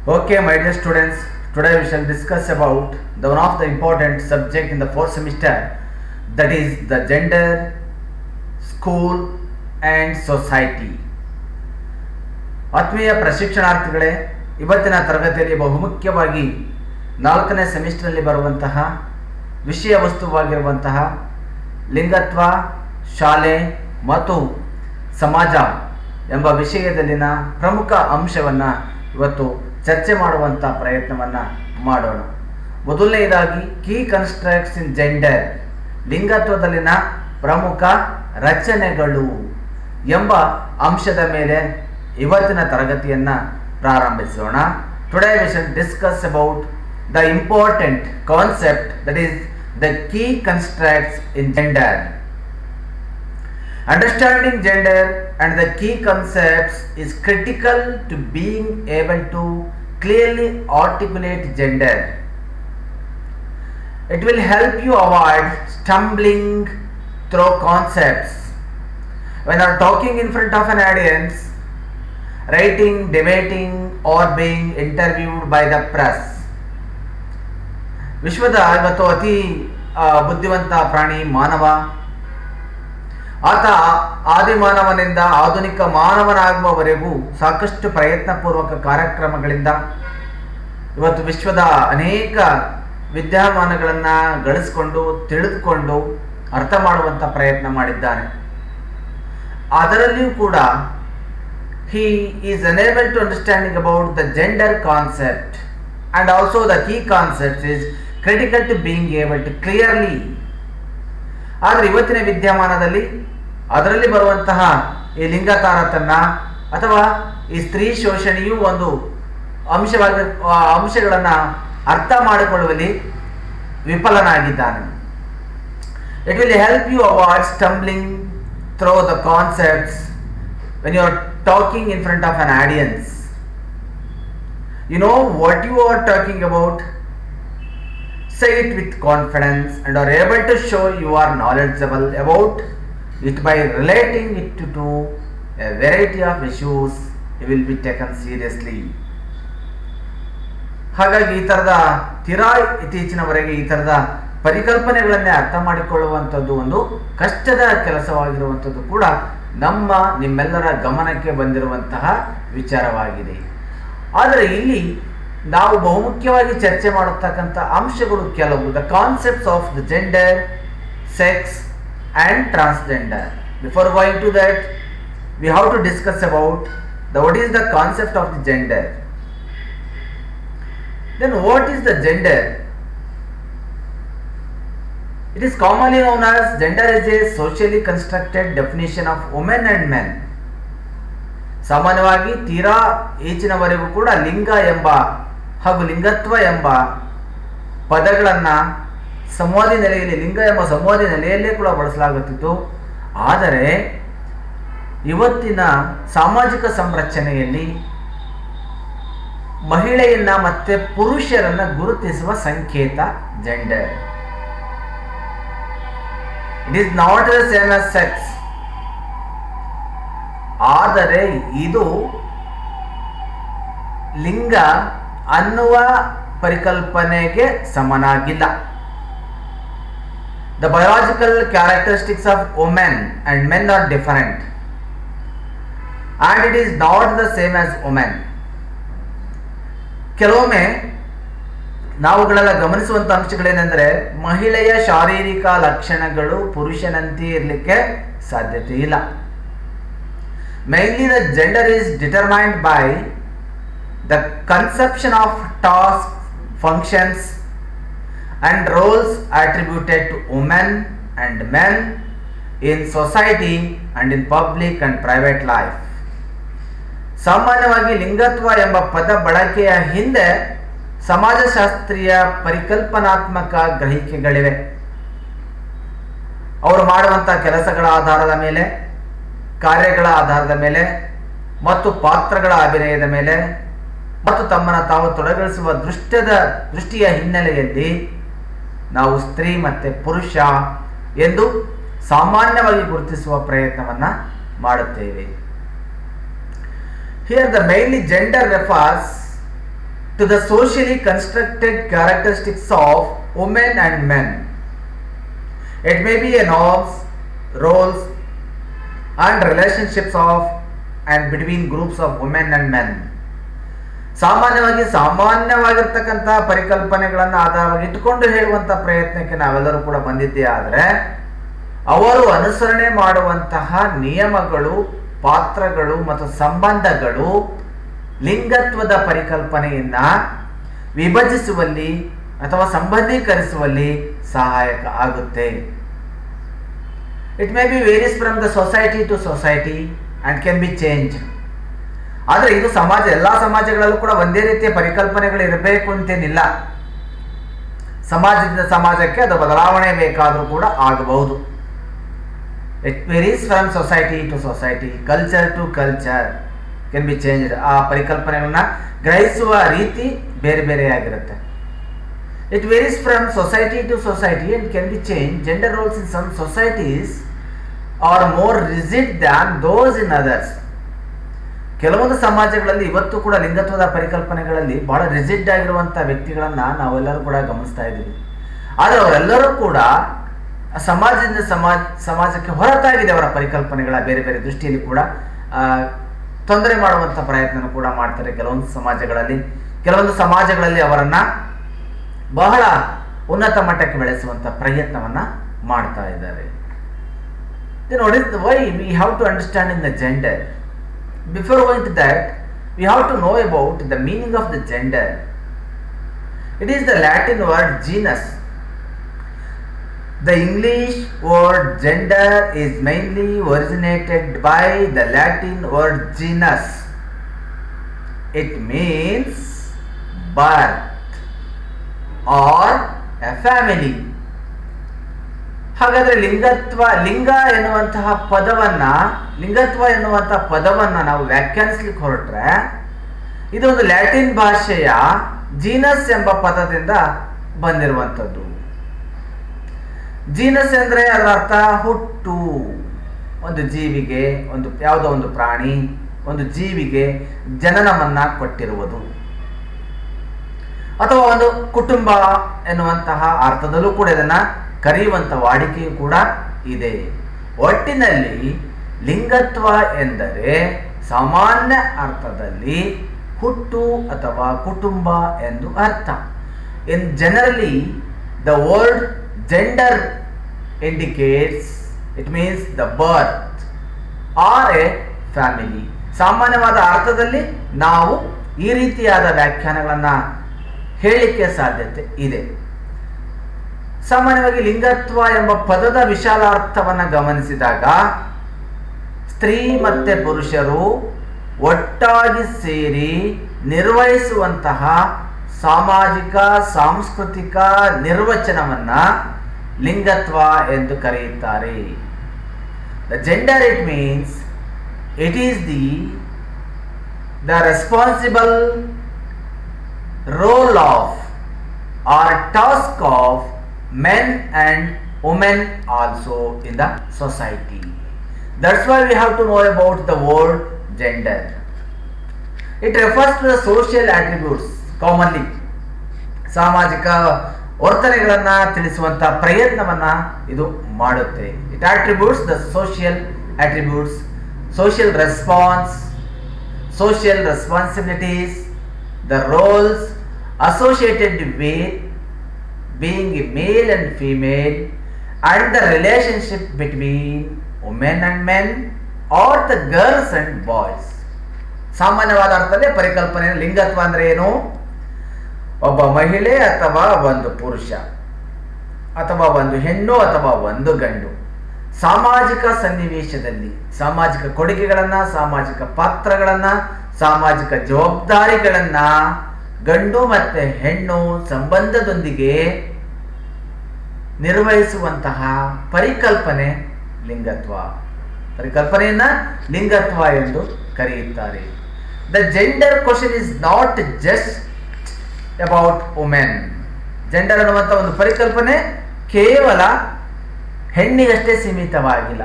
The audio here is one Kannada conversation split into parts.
Okay, my dear students, today we shall discuss about the one of the important subject in the fourth semester, that is the gender, school and society. ಆತ್ಮೀಯ ಪ್ರಶಿಕ್ಷಣಾರ್ಥಿಗಳೇ, ಇವತ್ತಿನ ತರಗತಿಯಲ್ಲಿ ಬಹುಮುಖ್ಯವಾಗಿ 4ನೇ ಸೆಮಿಸ್ಟರ್ನಲ್ಲಿ ಬರುವಂತಹ ವಿಷಯ ವಸ್ತುವಾಗಿರುವಂತಹ ಲಿಂಗತ್ವ, ಶಾಲೆ ಮತ್ತು ಸಮಾಜ ಎಂಬ ವಿಷಯದಲ್ಲಿನ ಪ್ರಮುಖ ಅಂಶವನ್ನು ಇವತ್ತು ಚರ್ಚೆ ಮಾಡುವಂಥ ಪ್ರಯತ್ನವನ್ನು ಮಾಡೋಣ. ಮೊದಲನೆಯದಾಗಿ ಕೀ ಕನ್ಸ್ಟ್ರಕ್ಟ್ಸ್ ಇನ್ ಜೆಂಡರ್, ಲಿಂಗತ್ವದಲ್ಲಿನ ಪ್ರಮುಖ ರಚನೆಗಳು ಎಂಬ ಅಂಶದ ಮೇಲೆ ಇವತ್ತಿನ ತರಗತಿಯನ್ನು ಪ್ರಾರಂಭಿಸೋಣ. Today we shall discuss about the important concept, that is the key constructs in gender. Understanding gender and the key concepts is critical to being able to clearly articulate gender. It will help you avoid stumbling through concepts when you are talking in front of an audience, writing, debating or being interviewed by the press. ವಿಶ್ವದ ಇವತ್ತು ಅತಿ ಬುದ್ಧಿವಂತ ಪ್ರಾಣಿ ಮಾನವ. ಆತ ಆದಿಮಾನವನಿಂದ ಆಧುನಿಕ ಮಾನವನಾಗುವವರೆಗೂ ಸಾಕಷ್ಟು ಪ್ರಯತ್ನಪೂರ್ವಕ ಕಾರ್ಯಕ್ರಮಗಳಿಂದ ಇವತ್ತು ವಿಶ್ವದ ಅನೇಕ ವಿದ್ಯಮಾನಗಳನ್ನು ಗಳಿಸಿಕೊಂಡು ತಿಳಿದುಕೊಂಡು ಅರ್ಥ ಮಾಡುವಂಥ ಪ್ರಯತ್ನ ಮಾಡಿದ್ದಾನೆ. ಅದರಲ್ಲಿಯೂ ಕೂಡ he is unable to understanding about the gender concept and also the key concepts is critical to being able to clearly. ಆದರೆ ಇವತ್ತಿನ ವಿದ್ಯಮಾನದಲ್ಲಿ ಅದರಲ್ಲಿ ಬರುವಂತಹ ಈ ಲಿಂಗ ತಾರತಮ್ಯ ಅಥವಾ ಈ ಸ್ತ್ರೀ ಶೋಷಣೆಯು ಒಂದು ಅಂಶಗಳನ್ನು ಅರ್ಥ ಮಾಡಿಕೊಳ್ಳುವಲ್ಲಿ ವಿಫಲನಾಗಿದ್ದಾನೆ. It will help you avoid stumbling through the concepts when you are talking in front of an audience. You know what you are talking about. Say it with confidence and are able to show you are knowledgeable about it by relating it to a variety of issues. You will be taken seriously. ಹಾಗಾಗಿ ಈ ಥರದ ತೀರಾ ಇತ್ತೀಚಿನವರೆಗೆ ಈ ಥರದ ಪರಿಕಲ್ಪನೆಗಳನ್ನೇ ಅರ್ಥ ಮಾಡಿಕೊಳ್ಳುವಂಥದ್ದು ಒಂದು ಕಷ್ಟದ ಕೆಲಸವಾಗಿರುವಂಥದ್ದು ಕೂಡ ನಿಮ್ಮೆಲ್ಲರ ಗಮನಕ್ಕೆ ಬಂದಿರುವಂತಹ ವಿಚಾರವಾಗಿದೆ. ಆದರೆ ಇಲ್ಲಿ ನಾವು ಬಹುಮುಖ್ಯವಾಗಿ ಚರ್ಚೆ ಮಾಡತಕ್ಕಂಥ ಅಂಶಗಳು ಕೆಲವು, the concepts of the gender, sex and transgender. Before going to that we have to discuss about what is the concept of the gender. Then what is the gender? It is commonly known as gender is a socially constructed definition of women and men. ಸಾಮಾನ್ಯವಾಗಿ ತೀರಾ ಈಚಿನವರೆಗೂ ಕೂಡ ಲಿಂಗ ಎಂಬ ಹಾಗೂ ಲಿಂಗತ್ವ ಎಂಬ ಪದಗಳನ್ನು ಸಂವಾದಿ ನೆಲೆಯಲ್ಲಿ, ಲಿಂಗ ಎಂಬ ಸಂವಾದಿ ನೆಲೆಯಲ್ಲೇ ಕೂಡ ಬಳಸಲಾಗುತ್ತಿತ್ತು. ಆದರೆ ಇವತ್ತಿನ ಸಾಮಾಜಿಕ ಸಂರಚನೆಯಲ್ಲಿ ಮಹಿಳೆಯನ್ನ ಮತ್ತೆ ಪುರುಷರನ್ನ ಗುರುತಿಸುವ ಸಂಕೇತ gender. It is not the same as sex. ಆದರೆ ಇದು ಲಿಂಗ ಅನ್ನುವ ಪರಿಕಲ್ಪನೆಗೆ ಸಮನಾಗಿಲ್ಲ. The biological characteristics of women and men are different and it is not the same as women. ಕೆಲವೊಮ್ಮೆ ನಾವುಗಳೆಲ್ಲ ಗಮನಿಸುವಂಥ ಅಂಶಗಳೇನೆಂದರೆ, ಮಹಿಳೆಯ ಶಾರೀರಿಕ ಲಕ್ಷಣಗಳು ಪುರುಷನಂತೆ ಇರಲಿಕ್ಕೆ ಸಾಧ್ಯತೆ ಇಲ್ಲ. Mainly the gender is determined by the conception of tasks, functions and roles attributed to women and men in society and in public and private life. ಸಾಮಾನ್ಯವಾಗಿ ಲಿಂಗತ್ವ ಎಂಬ ಪದ ಬಳಕೆಯ ಹಿಂದೆ ಸಮಾಜಶಾಸ್ತ್ರೀಯ ಪರಿಕಲ್ಪನಾತ್ಮಕ ಗ್ರಹಿಕೆಗಳಿವೆ. ಅವರು ಮಾಡುವಂಥ ಕೆಲಸಗಳ ಆಧಾರದ ಮೇಲೆ, ಕಾರ್ಯಗಳ ಆಧಾರದ ಮೇಲೆ ಮತ್ತು ಪಾತ್ರಗಳ ಅಭಿನಯದ ಮೇಲೆ ಮತ್ತು ತಮ್ಮನ್ನು ತಾವು ತೊಡಗಿಸುವ ದೃಷ್ಟಿಯ ಹಿನ್ನೆಲೆಯಲ್ಲಿ ನಾವು ಸ್ತ್ರೀ ಮತ್ತು ಪುರುಷ ಎಂದು ಸಾಮಾನ್ಯವಾಗಿ ಗುರುತಿಸುವ ಪ್ರಯತ್ನವನ್ನು ಮಾಡುತ್ತೇವೆ. Here the mainly gender refers to the socially constructed characteristics of women and men. It may be a norms, roles, and relationships of and between groups of women and men. ಸಾಮಾನ್ಯವಾಗಿರ್ತಕ್ಕಂಥ ಪರಿಕಲ್ಪನೆಗಳನ್ನು ಆಧಾರವಾಗಿ ಇಟ್ಟುಕೊಂಡು ಹೇಳುವಂಥ ಪ್ರಯತ್ನಕ್ಕೆ ನಾವೆಲ್ಲರೂ ಕೂಡ ಬಂದಿದ್ದೇ ಆದರೆ ಅವರು ಅನುಸರಣೆ ಮಾಡುವಂತಹ ನಿಯಮಗಳು, ಪಾತ್ರಗಳು ಮತ್ತು ಸಂಬಂಧಗಳು ಲಿಂಗತ್ವದ ಪರಿಕಲ್ಪನೆಯನ್ನ ವಿಭಜಿಸುವಲ್ಲಿ ಅಥವಾ ಸಂಬಂಧೀಕರಿಸುವಲ್ಲಿ ಸಹಾಯಕ ಆಗುತ್ತೆ. It may be varies from the society to society and can be change. ಆದರೆ ಇದು ಎಲ್ಲ ಸಮಾಜಗಳಲ್ಲೂ ಕೂಡ ಒಂದೇ ರೀತಿಯ ಪರಿಕಲ್ಪನೆಗಳು ಇರಬೇಕು ಅಂತೇನಿಲ್ಲ. ಸಮಾಜದಿಂದ ಸಮಾಜಕ್ಕೆ ಅದು ಬದಲಾವಣೆ ಬೇಕಾದರೂ ಕೂಡ ಆಗಬಹುದು. It varies from society to society, culture to culture can be change. ಆ ಪರಿಕಲ್ಪನೆಗಳನ್ನ ಗ್ರಹಿಸುವ ರೀತಿ ಬೇರೆ ಬೇರೆಯಾಗಿರುತ್ತೆ. It varies from society to society and can be change. Gender roles in some societies are more rigid than those in others. ಕೆಲವೊಂದು ಸಮಾಜಗಳಲ್ಲಿ ಇವತ್ತು ಕೂಡ ಲಿಂಗತ್ವದ ಪರಿಕಲ್ಪನೆಗಳಲ್ಲಿ ಬಹಳ ರಿಜಿಡ್ ಆಗಿರುವಂಥ ವ್ಯಕ್ತಿಗಳನ್ನು ನಾವೆಲ್ಲರೂ ಕೂಡ ಗಮನಿಸ್ತಾ ಇದ್ದೀವಿ. ಆದರೆ ಅವರೆಲ್ಲರೂ ಕೂಡ ಸಮಾಜದಿಂದ ಸಮಾಜಕ್ಕೆ ಹೊರತಾಗಿದೆ ಅವರ ಪರಿಕಲ್ಪನೆಗಳ ಬೇರೆ ಬೇರೆ ದೃಷ್ಟಿಯಲ್ಲಿ ಕೂಡ ತೊಂದರೆ ಮಾಡುವಂಥ ಪ್ರಯತ್ನ ಕೂಡ ಮಾಡ್ತಾರೆ. ಕೆಲವೊಂದು ಸಮಾಜಗಳಲ್ಲಿ ಅವರನ್ನ ಬಹಳ ಉನ್ನತ ಮಟ್ಟಕ್ಕೆ ಬೆಳೆಸುವಂಥ ಪ್ರಯತ್ನವನ್ನ ಮಾಡ್ತಾ ಇದ್ದಾರೆ. What is why we have to understand in the gender. Before going to that, we have to know about the meaning of the gender. It is the Latin word genus. The English word gender is mainly originated by the Latin word genus. It means birth or a family. ಹಾಗಾದ್ರೆ ಲಿಂಗ ಎನ್ನುವಂತಹ ಪದವನ್ನ ನಾವು ವ್ಯಾಖ್ಯಾನಿಸ್ಲಿಕ್ಕೆ ಹೊರಟ್ರೆ ಇದು ಒಂದು ಲ್ಯಾಟಿನ್ ಭಾಷೆಯ ಜೀನಸ್ ಎಂಬ ಪದದಿಂದ ಬಂದಿರುವಂಥದ್ದು. ಜೀನಸ್ ಅಂದ್ರೆ ಅದರ ಅರ್ಥ ಹುಟ್ಟು. ಒಂದು ಜೀವಿಗೆ, ಯಾವುದೋ ಒಂದು ಪ್ರಾಣಿ, ಒಂದು ಜೀವಿಗೆ ಜನನವನ್ನ ಕೊಟ್ಟಿರುವುದು, ಅಥವಾ ಒಂದು ಕುಟುಂಬ ಎನ್ನುವಂತಹ ಅರ್ಥದಲ್ಲೂ ಕೂಡ ಇದನ್ನ ಕರೆಯುವಂಥ ವಾಡಿಕೆಯೂ ಕೂಡ ಇದೆ. ಒಟ್ಟಿನಲ್ಲಿ ಲಿಂಗತ್ವ ಎಂದರೆ ಸಾಮಾನ್ಯ ಅರ್ಥದಲ್ಲಿ ಹುಟ್ಟು ಅಥವಾ ಕುಟುಂಬ ಎಂದು ಅರ್ಥ. In generally the word gender indicates it means the birth or a family. ಸಾಮಾನ್ಯವಾದ ಅರ್ಥದಲ್ಲಿ ನಾವು ಈ ರೀತಿಯಾದ ವ್ಯಾಖ್ಯಾನಗಳನ್ನು ಹೇಳಲಿಕ್ಕೆ ಸಾಧ್ಯತೆ ಇದೆ. ಸಾಮಾನ್ಯವಾಗಿ ಲಿಂಗತ್ವ ಎಂಬ ಪದದ ವಿಶಾಲ ಅರ್ಥವನ್ನು ಗಮನಿಸಿದಾಗ ಸ್ತ್ರೀ ಮತ್ತೆ ಪುರುಷರು ಒಟ್ಟಾಗಿ ಸೇರಿ ನಿರ್ವಹಿಸುವಂತಹ ಸಾಮಾಜಿಕ ಸಾಂಸ್ಕೃತಿಕ ನಿರ್ವಚನವನ್ನ ಲಿಂಗತ್ವ ಎಂದು ಕರೆಯುತ್ತಾರೆ. The gender it means it is the responsible role of or task of men and women also in the society. That's why we have to know about the word gender. It refers to the social attributes commonly. ಸಾಮಾಜಿಕ ವರ್ತನೆಗಳನ್ನು ತಿಳಿಸುವಂಥ ಪ್ರಯತ್ನವನ್ನ ಇದು ಮಾಡುತ್ತೆ. It attributes the social attributes, social response, social responsibilities, the roles associated with being a male and female, and the relationship between women and men or the girls and boys. ಸಾಮಾನ್ಯವಾದ ಅರ್ಥದಲ್ಲಿ ಪರಿಕಲ್ಪನೆ ಲಿಂಗತ್ವ ಅಂದ್ರೆ ಏನು? ಒಬ್ಬ ಮಹಿಳೆ ಅಥವಾ ಒಂದು ಪುರುಷ, ಅಥವಾ ಒಂದು ಹೆಣ್ಣು ಅಥವಾ ಒಂದು ಗಂಡು ಸಾಮಾಜಿಕ ಸನ್ನಿವೇಶದಲ್ಲಿ ಸಾಮಾಜಿಕ ಕೊಡುಗೆಗಳನ್ನ, ಸಾಮಾಜಿಕ ಪಾತ್ರಗಳನ್ನ, ಸಾಮಾಜಿಕ ಜವಾಬ್ದಾರಿಗಳನ್ನ ಗಂಡು ಮತ್ತೆ ಹೆಣ್ಣು ಸಂಬಂಧದೊಂದಿಗೆ ನಿರ್ವಹಿಸುವಂತಹ ಪರಿಕಲ್ಪನೆ ಲಿಂಗತ್ವ. ಪರಿಕಲ್ಪನೆಯನ್ನ ಲಿಂಗತ್ವ ಎಂದು ಕರೆಯುತ್ತಾರೆ. The gender question is not just about women. Gender ಅನ್ನುವಂಥ ಒಂದು ಪರಿಕಲ್ಪನೆ ಕೇವಲ ಹೆಣ್ಣಿಗಷ್ಟೇ ಸೀಮಿತವಾಗಿಲ್ಲ.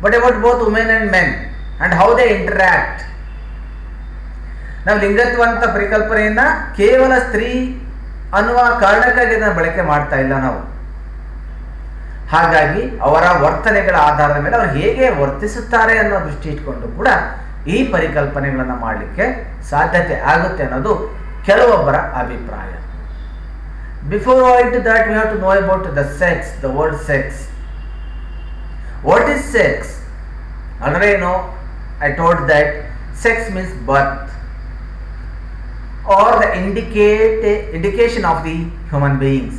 But about both women and men and how they interact. ನಾವು ಲಿಂಗತ್ವ ಅಂತ ಪರಿಕಲ್ಪನೆಯನ್ನ ಕೇವಲ ಸ್ತ್ರೀ ಅನ್ನುವ ಕಾರಣಕ್ಕಾಗಿ ಅದನ್ನು ಬಳಕೆ ಮಾಡ್ತಾ ಇಲ್ಲ ನಾವು. ಹಾಗಾಗಿ ಅವರ ವರ್ತನೆಗಳ ಆಧಾರದ ಮೇಲೆ ಅವರು ಹೇಗೆ ವರ್ತಿಸುತ್ತಾರೆ ಅನ್ನೋ ದೃಷ್ಟಿ ಇಟ್ಕೊಂಡು ಕೂಡ ಈ ಪರಿಕಲ್ಪನೆಗಳನ್ನು ಮಾಡಲಿಕ್ಕೆ ಸಾಧ್ಯತೆ ಆಗುತ್ತೆ ಅನ್ನೋದು ಕೆಲವೊಬ್ಬರ ಅಭಿಪ್ರಾಯ. Before all to that we have to know about the sex, the word sex. What is sex? Already you know, I told that sex means birth or the indication of the human beings.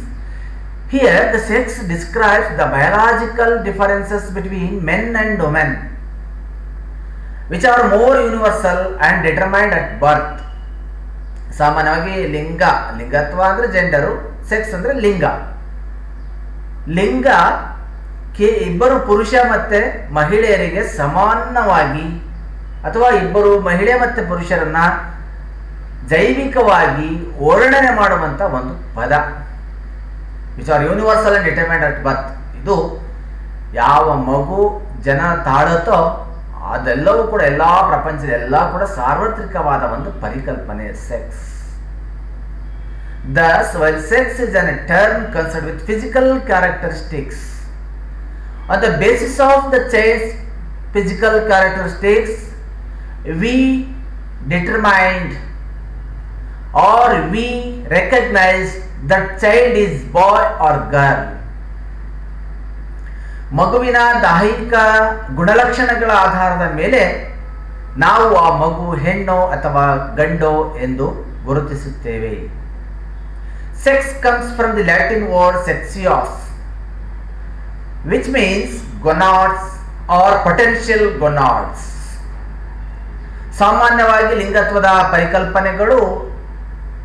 Here the sex describes the biological differences between men and women, which are more universal and determined at birth. ಸಾಮಾನ್ಯವಾಗಿ ಲಿಂಗತ್ವ ಅಂದರೆ ಜೆಂಡರು, ಸೆಕ್ಸ್ ಅಂದರೆ ಲಿಂಗ ಇಬ್ಬರು ಪುರುಷ ಮತ್ತೆ ಮಹಿಳೆಯರಿಗೆ ಸಮಾನವಾಗಿ ಅಥವಾ ಇಬ್ಬರು ಮಹಿಳೆ ಮತ್ತು ಪುರುಷರನ್ನ ಜೈವಿಕವಾಗಿ ವರ್ಣನೆ ಮಾಡುವಂತ ಒಂದು ಪದ. Which are universal and determined at birth. ಇದು ಯಾವ ಮಗು ಜನ ತಾಳುತ್ತೋ ಅದೆಲ್ಲವೂ ಕೂಡ ಪ್ರಪಂಚದ ಎಲ್ಲ ಕೂಡ ಸಾರ್ವತ್ರಿಕವಾದ ಒಂದು ಪರಿಕಲ್ಪನೆ sex. Thus, while sex is a term concerned with physical characteristics, on the basis of the child's physical characteristics, we determined or we recognize that child is boy or girl. ಮಗುವಿನ ದೈಹಿಕ ಗುಣಲಕ್ಷಣಗಳ ಆಧಾರದ ಮೇಲೆ ನಾವು ಆ ಮಗು ಹೆಣ್ಣೋ ಅಥವಾ ಗಂಡೋ ಎಂದು ಗುರುತಿಸುತ್ತೇವೆ. Sex comes from the Latin word sexios, which means gonads or potential gonads. ಸಾಮಾನ್ಯವಾಗಿ ಲಿಂಗತ್ವದ ಪರಿಕಲ್ಪನೆಗಳು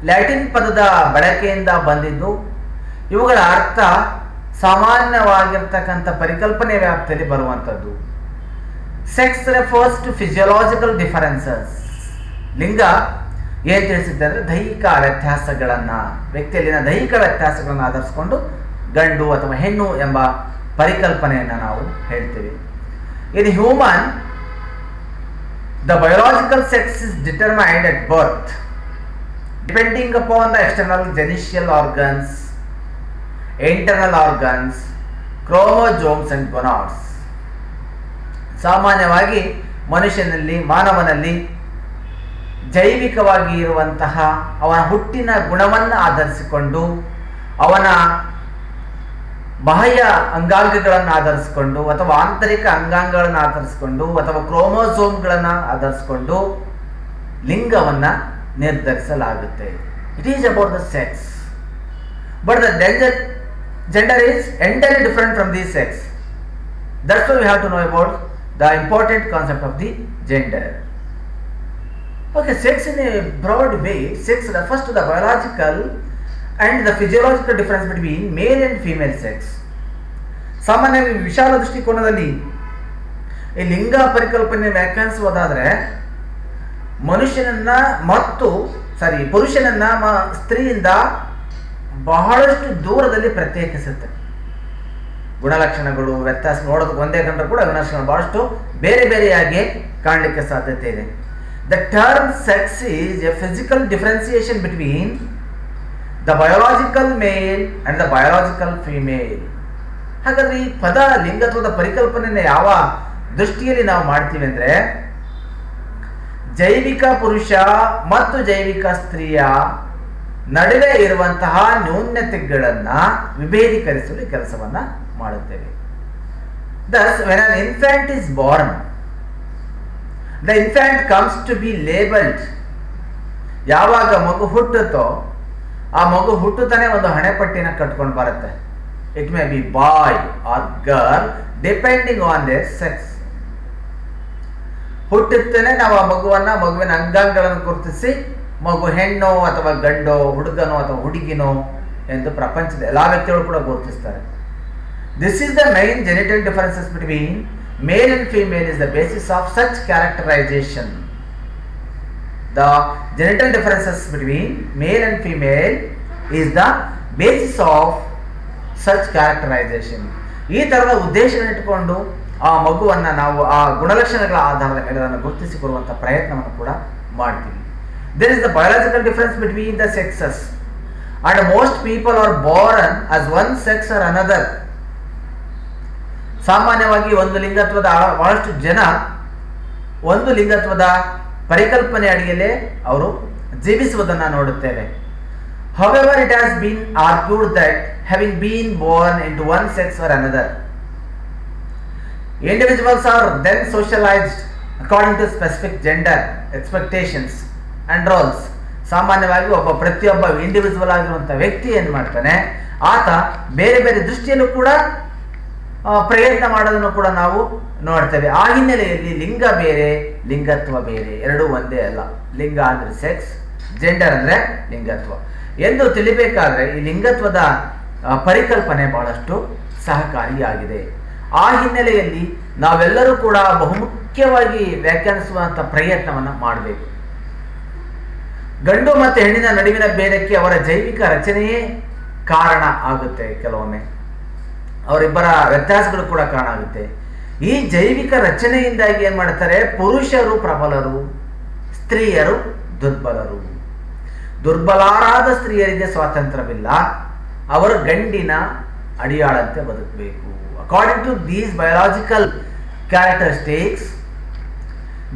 ಲ್ಯಾಟಿನ್ ಪದದ ಬಳಕೆಯಿಂದ ಬಂದಿದ್ದು, ಇವುಗಳ ಅರ್ಥ ಸಾಮಾನ್ಯವಾಗಿರ್ತಕ್ಕಂಥ ಪರಿಕಲ್ಪನೆ ವ್ಯಾಪ್ತಿಯಲ್ಲಿ ಬರುವಂಥದ್ದು. Sex refers to physiological differences. ಲಿಂಗ ಏನು ತಿಳಿಸುತ್ತೆ ಅಂದರೆ ದೈಹಿಕ ವ್ಯತ್ಯಾಸಗಳನ್ನು, ವ್ಯಕ್ತಿಯಲ್ಲಿನ ದೈಹಿಕ ವ್ಯತ್ಯಾಸಗಳನ್ನು ಆಧರಿಸಿಕೊಂಡು ಗಂಡು ಅಥವಾ ಹೆಣ್ಣು ಎಂಬ ಪರಿಕಲ್ಪನೆಯನ್ನು ನಾವು ಹೇಳ್ತೇವೆ. In human the biological sex is determined at birth depending upon the external genital organs, internal organs, chromosomes and gonads. ಸಾಮಾನ್ಯವಾಗಿ ಮಾನವನಲ್ಲಿ ಜೈವಿಕವಾಗಿ ಇರುವಂತಹ ಅವನ ಹುಟ್ಟಿನ ಗುಣವನ್ನು ಆಧರಿಸಿಕೊಂಡು, ಅವನ ಬಾಹ್ಯ ಅಂಗಾಂಗಗಳನ್ನು ಆಧರಿಸಿಕೊಂಡು ಅಥವಾ ಆಂತರಿಕ ಅಂಗಾಂಗಗಳನ್ನು ಆಧರಿಸಿಕೊಂಡು ಅಥವಾ ಕ್ರೋಮೋಸೋಮ್ಗಳನ್ನು ಆಧರಿಸಿಕೊಂಡು ಲಿಂಗವನ್ನು ನಿರ್ಧರಿಸಲಾಗುತ್ತೆ. It is about the sex, but the gender is entirely different from the sex. That's why we have to know about the important concept of the gender. Okay, sex in a broad way, sex refers to the biological and the physiological difference between male and female sex. ಸಾಮಾನ್ಯವಾಗಿ ವಿಶಾಲ ದೃಷ್ಟಿಕೋನದಲ್ಲಿ ಈ ಲಿಂಗ ಪರಿಕಲ್ಪನೆ ವ್ಯಾಖ್ಯಾನಿಸುವುದಾದರೆ ಪುರುಷನನ್ನ ಸ್ತ್ರೀಯಿಂದ ಬಹಳಷ್ಟು ದೂರದಲ್ಲಿ ಪ್ರತ್ಯೇಕಿಸುತ್ತೆ. ಗುಣಲಕ್ಷಣಗಳು ವ್ಯತ್ಯಾಸ ನೋಡೋದಕ್ಕೆ ಒಂದೇ ಕಂಡ್ರೆ ಕೂಡ ಗುಣಲಕ್ಷಣ ಬಹಳಷ್ಟು ಬೇರೆ ಬೇರೆಯಾಗಿ ಕಾಣಲಿಕ್ಕೆ ಸಾಧ್ಯತೆ ಇದೆ. The term sex is A physical differentiation between the biological male and the biological female. ಹಾಗಾದ್ರೆ ಈ ಪದ ಲಿಂಗತ್ವದ ಪರಿಕಲ್ಪನೆಯನ್ನು ಯಾವ ದೃಷ್ಟಿಯಲ್ಲಿ ನಾವು ಮಾಡ್ತೀವಿ ಅಂದರೆ, ಜೈವಿಕ ಪುರುಷ ಮತ್ತು ಜೈವಿಕ ಸ್ತ್ರೀಯ ನಡುವೆ ಇರುವಂತಹ ನ್ಯೂನತೆಗಳನ್ನು ವಿಭೇದೀಕರಿಸಲು ಕೆಲಸವನ್ನ ಮಾಡುತ್ತೇವೆ. Thus, when an infant is born, the infant comes to be labeled. ಯಾವಾಗ ಮಗು ಹುಟ್ಟುತ್ತೋ ಆ ಮಗು ಹುಟ್ಟುತ್ತಾನೆ ಒಂದು ಹಣೆಪಟ್ಟಿನ ಕಟ್ಕೊಂಡು ಬರುತ್ತೆ. It may be boy or girl depending on their sex. ಹುಟ್ಟುತ್ತೇನೆ ನಾವು ಆ ಮಗುವಿನ ಅಂಗಾಂಗಗಳನ್ನು ಗುರುತಿಸಿ ಮಗು ಹೆಣ್ಣೋ ಅಥವಾ ಗಂಡೋ, ಹುಡುಗನೋ ಅಥವಾ ಹುಡುಗಿನೋ ಎಂದು ಪ್ರಪಂಚದ ಎಲ್ಲ ವ್ಯಕ್ತಿಗಳು ಕೂಡ ಗುರುತಿಸ್ತಾರೆ. This is the main genetic differences between mail and female is the basis of such characterisation. The genetic differences between mail and female is the basis of such characterisation. ಈ ಥರದ ಉದ್ದೇಶವನ್ನು ಇಟ್ಟುಕೊಂಡು ಆ ಮಗುವನ್ನು ನಾವು ಆ ಗುಣಲಕ್ಷಣಗಳ ಆಧಾರದ ಮೇಲೆ ಅದನ್ನು ಗುರುತಿಸಿಕೊಡುವಂಥ ಪ್ರಯತ್ನವನ್ನು ಕೂಡ ಮಾಡ್ತೀವಿ. There is the biological difference between the sexes, and most people are born as one sex or another. ಸಾಮಾನ್ಯವಾಗಿ ಒಂದು ಲಿಂಗತ್ವದ ಬಹಳಷ್ಟು ಜನ ಒಂದು ಲಿಂಗತ್ವದ ಪರಿಕಲ್ಪನೆ ಅಡಿಯಲ್ಲೇ ಅವರು ಜೀವಿಸುವುದನ್ನು ನೋಡುತ್ತೇವೆ. However, it has been argued that having been born into one sex or another, individuals are then socialized according to specific gender expectations and roles. ಸಾಮಾನ್ಯವಾಗಿ ಪ್ರತಿಯೊಬ್ಬ ಇಂಡಿವಿಜುವಲ್ ಆಗಿರುವಂಥ ವ್ಯಕ್ತಿ ಏನು ಮಾಡ್ತಾನೆ, ಆತ ಬೇರೆ ಬೇರೆ ದೃಷ್ಟಿಯಲ್ಲೂ ಕೂಡ ಪ್ರಯತ್ನ ಮಾಡೋದನ್ನು ಕೂಡ ನಾವು ನೋಡ್ತೇವೆ. ಆ ಹಿನ್ನೆಲೆಯಲ್ಲಿ ಲಿಂಗ ಬೇರೆ, ಲಿಂಗತ್ವ ಬೇರೆ, ಎರಡೂ ಒಂದೇ ಅಲ್ಲ. ಲಿಂಗ ಅಂದರೆ ಸೆಕ್ಸ್, ಜೆಂಡರ್ ಅಂದರೆ ಲಿಂಗತ್ವ ಎಂದು ತಿಳಿಬೇಕಾದ್ರೆ ಈ ಲಿಂಗತ್ವದ ಪರಿಕಲ್ಪನೆ ಬಹಳಷ್ಟು ಸಹಕಾರಿಯಾಗಿದೆ. ಆ ಹಿನ್ನೆಲೆಯಲ್ಲಿ ನಾವೆಲ್ಲರೂ ಕೂಡ ಬಹುಮುಖ್ಯವಾಗಿ ವ್ಯಾಖ್ಯಾನಿಸುವಂಥ ಪ್ರಯತ್ನವನ್ನು ಮಾಡಬೇಕು. ಗಂಡು ಮತ್ತು ಹೆಣ್ಣಿನ ನಡುವಿನ ಭೇದಕ್ಕೆ ಅವರ ಜೈವಿಕ ರಚನೆಯೇ ಕಾರಣ ಆಗುತ್ತೆ. ಕೆಲವೊಮ್ಮೆ ಅವರಿಬ್ಬರ ವ್ಯತ್ಯಾಸಗಳು ಕೂಡ ಕಾರಣ ಆಗುತ್ತೆ. ಈ ಜೈವಿಕ ರಚನೆಯಿಂದಾಗಿ ಏನು ಮಾಡ್ತಾರೆ, ಪುರುಷರು ಪ್ರಬಲರು, ಸ್ತ್ರೀಯರು ದುರ್ಬಲರು. ದುರ್ಬಲರಾದ ಸ್ತ್ರೀಯರಿಗೆ ಸ್ವಾತಂತ್ರ್ಯವಿಲ್ಲ, ಅವರು ಗಂಡಿನ ಅಡಿಯಾಳಂತೆ ಬದುಕಬೇಕು. According to these biological characteristics,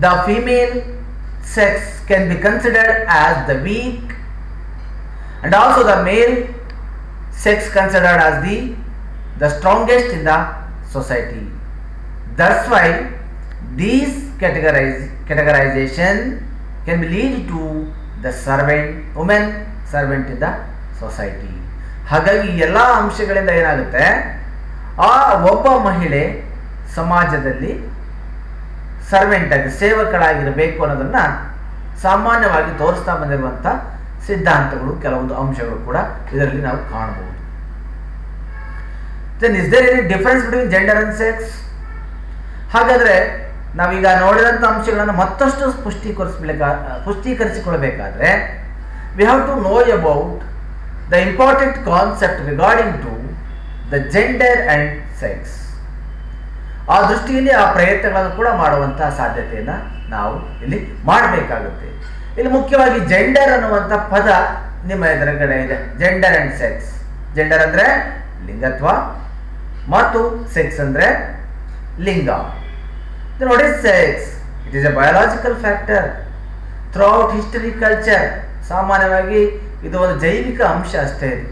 the female sex can be considered as the weak and also the male sex considered as the strongest in the society. That's why these categorization can be lead to the women servant in the society. ಹಾಗಾಗಿ ಎಲ್ಲ ಅಂಶಗಳಿಂದ ಏನಾಗುತ್ತೆ, ಆ ಒಬ್ಬ ಮಹಿಳೆ ಸಮಾಜದಲ್ಲಿ ಸರ್ವೆಂಟ್ ಆಗಿ ಸೇವಕಳಾಗಿರಬೇಕು ಅನ್ನೋದನ್ನ ಸಾಮಾನ್ಯವಾಗಿ ತೋರಿಸ್ತಾ ಬಂದಿರುವಂಥ ಸಿದ್ಧಾಂತಗಳು, ಕೆಲವೊಂದು ಅಂಶಗಳು ಕೂಡ ಇದರಲ್ಲಿ ನಾವು ಕಾಣಬಹುದು. Then is there any difference between gender and sex? ಹಾಗಾದ್ರೆ ನಾವೀಗ ನೋಡಿದಂಥ ಅಂಶಗಳನ್ನು ಮತ್ತಷ್ಟು ಪುಷ್ಟೀಕರಿಸಿಕೊಳ್ಳಬೇಕಾದ್ರೆ we have to know about the important concept regarding to the gender and sex. ಆ ದೃಷ್ಟಿಯಲ್ಲಿ ಆ ಪ್ರಯತ್ನಗಳನ್ನು ಕೂಡ ಮಾಡುವಂತಹ ಸಾಧ್ಯತೆಯನ್ನು ನಾವು ಇಲ್ಲಿ ಮಾಡಬೇಕಾಗುತ್ತೆ. ಇಲ್ಲಿ ಮುಖ್ಯವಾಗಿ ಜೆಂಡರ್ ಅನ್ನುವಂಥ ಪದ ನಿಮ್ಮ ಎದುರುಗಡೆ ಇದೆ. Gender and sex. ಜೆಂಡರ್ ಅಂದರೆ ಲಿಂಗತ್ವ ಮತ್ತು ಸೆಕ್ಸ್ ಅಂದರೆ ಲಿಂಗ. Then what is sex? It is a biological factor throughout history, culture. ಸಾಮಾನ್ಯವಾಗಿ ಇದು ಒಂದು ಜೈವಿಕ ಅಂಶ ಅಷ್ಟೇ. ಇದು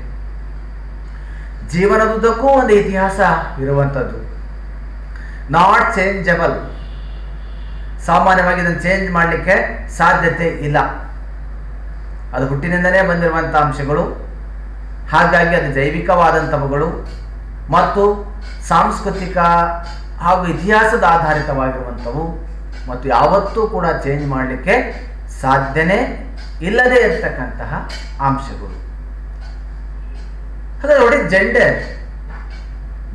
ಜೀವನದುದ್ದಕ್ಕೂ ಒಂದು ಇತಿಹಾಸ ಇರುವಂಥದ್ದು. Not changeable. ಸಾಮಾನ್ಯವಾಗಿ ಇದನ್ನು ಚೇಂಜ್ ಮಾಡಲಿಕ್ಕೆ ಸಾಧ್ಯತೆ ಇಲ್ಲ. ಅದು ಹುಟ್ಟಿನಿಂದಲೇ ಬಂದಿರುವಂಥ ಅಂಶಗಳು. ಹಾಗಾಗಿ ಅದು ಜೈವಿಕವಾದಂಥವುಗಳು ಮತ್ತು ಸಾಂಸ್ಕೃತಿಕ ಹಾಗೂ ಇತಿಹಾಸದ ಆಧಾರಿತವಾಗಿರುವಂಥವು ಮತ್ತು ಯಾವತ್ತೂ ಕೂಡ ಚೇಂಜ್ ಮಾಡಲಿಕ್ಕೆ ಸಾಧ್ಯನೇ ಇಲ್ಲದೇ ಇರತಕ್ಕಂತಹ ಅಂಶಗಳು. ಹಾಗಾದ್ರೆ ನೋಡಿ,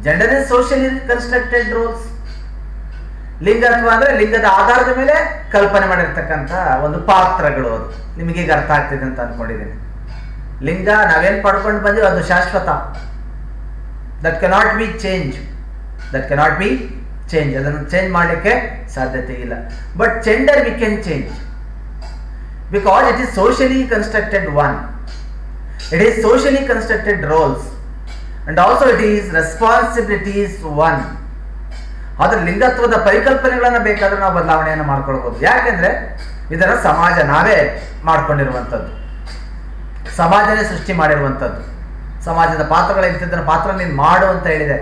gender is socially constructed roles. ಲಿಂಗತ್ವ ಅಂದರೆ ಲಿಂಗದ ಆಧಾರದ ಮೇಲೆ ಕಲ್ಪನೆ ಮಾಡಿರ್ತಕ್ಕಂಥ ಒಂದು ಪಾತ್ರಗಳು. ಅದು ನಿಮಗೀಗ ಅರ್ಥ ಆಗ್ತಿದೆ ಅಂತ ಅಂದ್ಕೊಂಡಿದ್ದೀನಿ. ಲಿಂಗ ನಾವೇನು ಪಡ್ಕೊಂಡು ಬಂದೀವಿ ಅದು ಶಾಶ್ವತ. That cannot be change. ಅದನ್ನು ಚೇಂಜ್ ಮಾಡಲಿಕ್ಕೆ ಸಾಧ್ಯತೆ ಇಲ್ಲ. But gender we can change because it is socially constructed one. It is socially constructed roles and also it is responsibilities one. ಆದರೆ ಲಿಂಗತ್ವದ ಪರಿಕಲ್ಪನೆಗಳನ್ನು ಬೇಕಾದ್ರೆ ನಾವು ಬದಲಾವಣೆಯನ್ನು ಮಾಡ್ಕೊಳ್ಬೋದು. ಯಾಕೆಂದ್ರೆ ಇದನ್ನು ಸಮಾಜ ನಾವೇ ಮಾಡ್ಕೊಂಡಿರುವಂಥದ್ದು, ಸಮಾಜನೇ ಸೃಷ್ಟಿ ಮಾಡಿರುವಂಥದ್ದು. ಸಮಾಜದ ಪಾತ್ರಗಳು ಇಂಥದ್ದನ್ನು ಪಾತ್ರ ನೀನು ಮಾಡು ಅಂತ ಹೇಳಿದೆ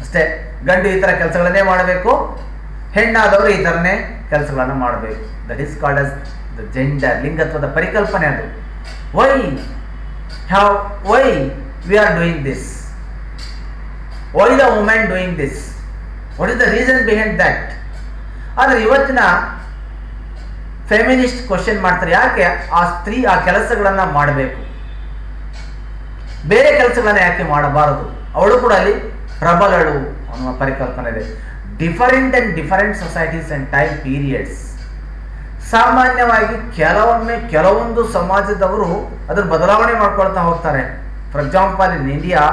ಅಷ್ಟೇ. ಗಂಡು ಈ ಥರ ಕೆಲಸಗಳನ್ನೇ ಮಾಡಬೇಕು, ಹೆಣ್ಣಾದವರು ಈ ಥರನೇ ಕೆಲಸಗಳನ್ನು ಮಾಡಬೇಕು. That is called as the gender. ಲಿಂಗತ್ವದ ಪರಿಕಲ್ಪನೆ ಅದು. Why we are doing this? Why the women doing this? What is the reason behind that? ಆದರೆ ಇವತ್ತಿನ ಫೆಮಿನಿಸ್ಟ್ ಕ್ವಶನ್ ಮಾಡ್ತಾರೆ, ಯಾಕೆ ಆ ಸ್ತ್ರೀ ಆ ಕೆಲಸಗಳನ್ನು ಮಾಡಬೇಕು, ಬೇರೆ ಕೆಲಸಗಳನ್ನ ಯಾಕೆ ಮಾಡಬಾರದು? ಅವಳು ಕೂಡ ಅಲ್ಲಿ ಪ್ರಬಲಳು ಅನ್ನುವ ಪರಿಕಲ್ಪನೆ ಇದೆ. Different societies and time periods. ಸಾಮಾನ್ಯವಾಗಿ ಕೆಲವೊಂದು ಸಮಾಜದವರು ಅದನ್ನು ಬದಲಾವಣೆ ಮಾಡ್ಕೊಳ್ತಾ ಹೋಗ್ತಾರೆ. For example, in India,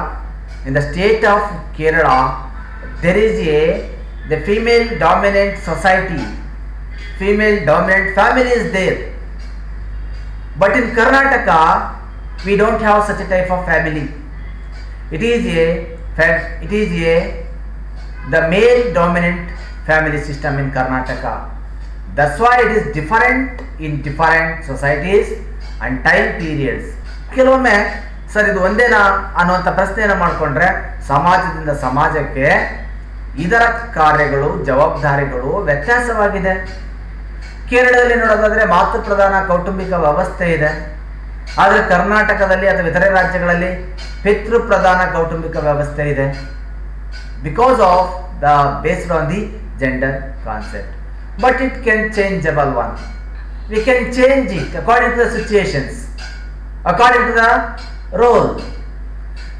in the state of Kerala, there is the female dominant society, female dominant family is there. But in Karnataka, we don't have such a type of family. It is the male dominant family system in Karnataka. That's why it is different in different societies and time periods. ಕೆಲವೊಮ್ಮೆ ಸರ್ ಇದು ಒಂದೇನಾ ಅನ್ನುವಂಥ ಪ್ರಶ್ನೆಯನ್ನು ಮಾಡಿಕೊಂಡ್ರೆ ಸಮಾಜದಿಂದ ಸಮಾಜಕ್ಕೆ ಇದರ ಕಾರ್ಯಗಳು ಜವಾಬ್ದಾರಿಗಳು ವ್ಯತ್ಯಾಸವಾಗಿದೆ. ಕೇರಳದಲ್ಲಿ ನೋಡೋದಾದ್ರೆ ಮಾತೃ ಪ್ರಧಾನ ಕೌಟುಂಬಿಕ ವ್ಯವಸ್ಥೆ ಇದೆ. ಆದರೆ ಕರ್ನಾಟಕದಲ್ಲಿ ಅಥವಾ ಇತರೆ ರಾಜ್ಯಗಳಲ್ಲಿ ಪಿತೃ ಪ್ರಧಾನ ಕೌಟುಂಬಿಕ ವ್ಯವಸ್ಥೆ ಇದೆ. Because of the based on the gender concept. But it can changeable one. We can change it according to the situations, according to the role.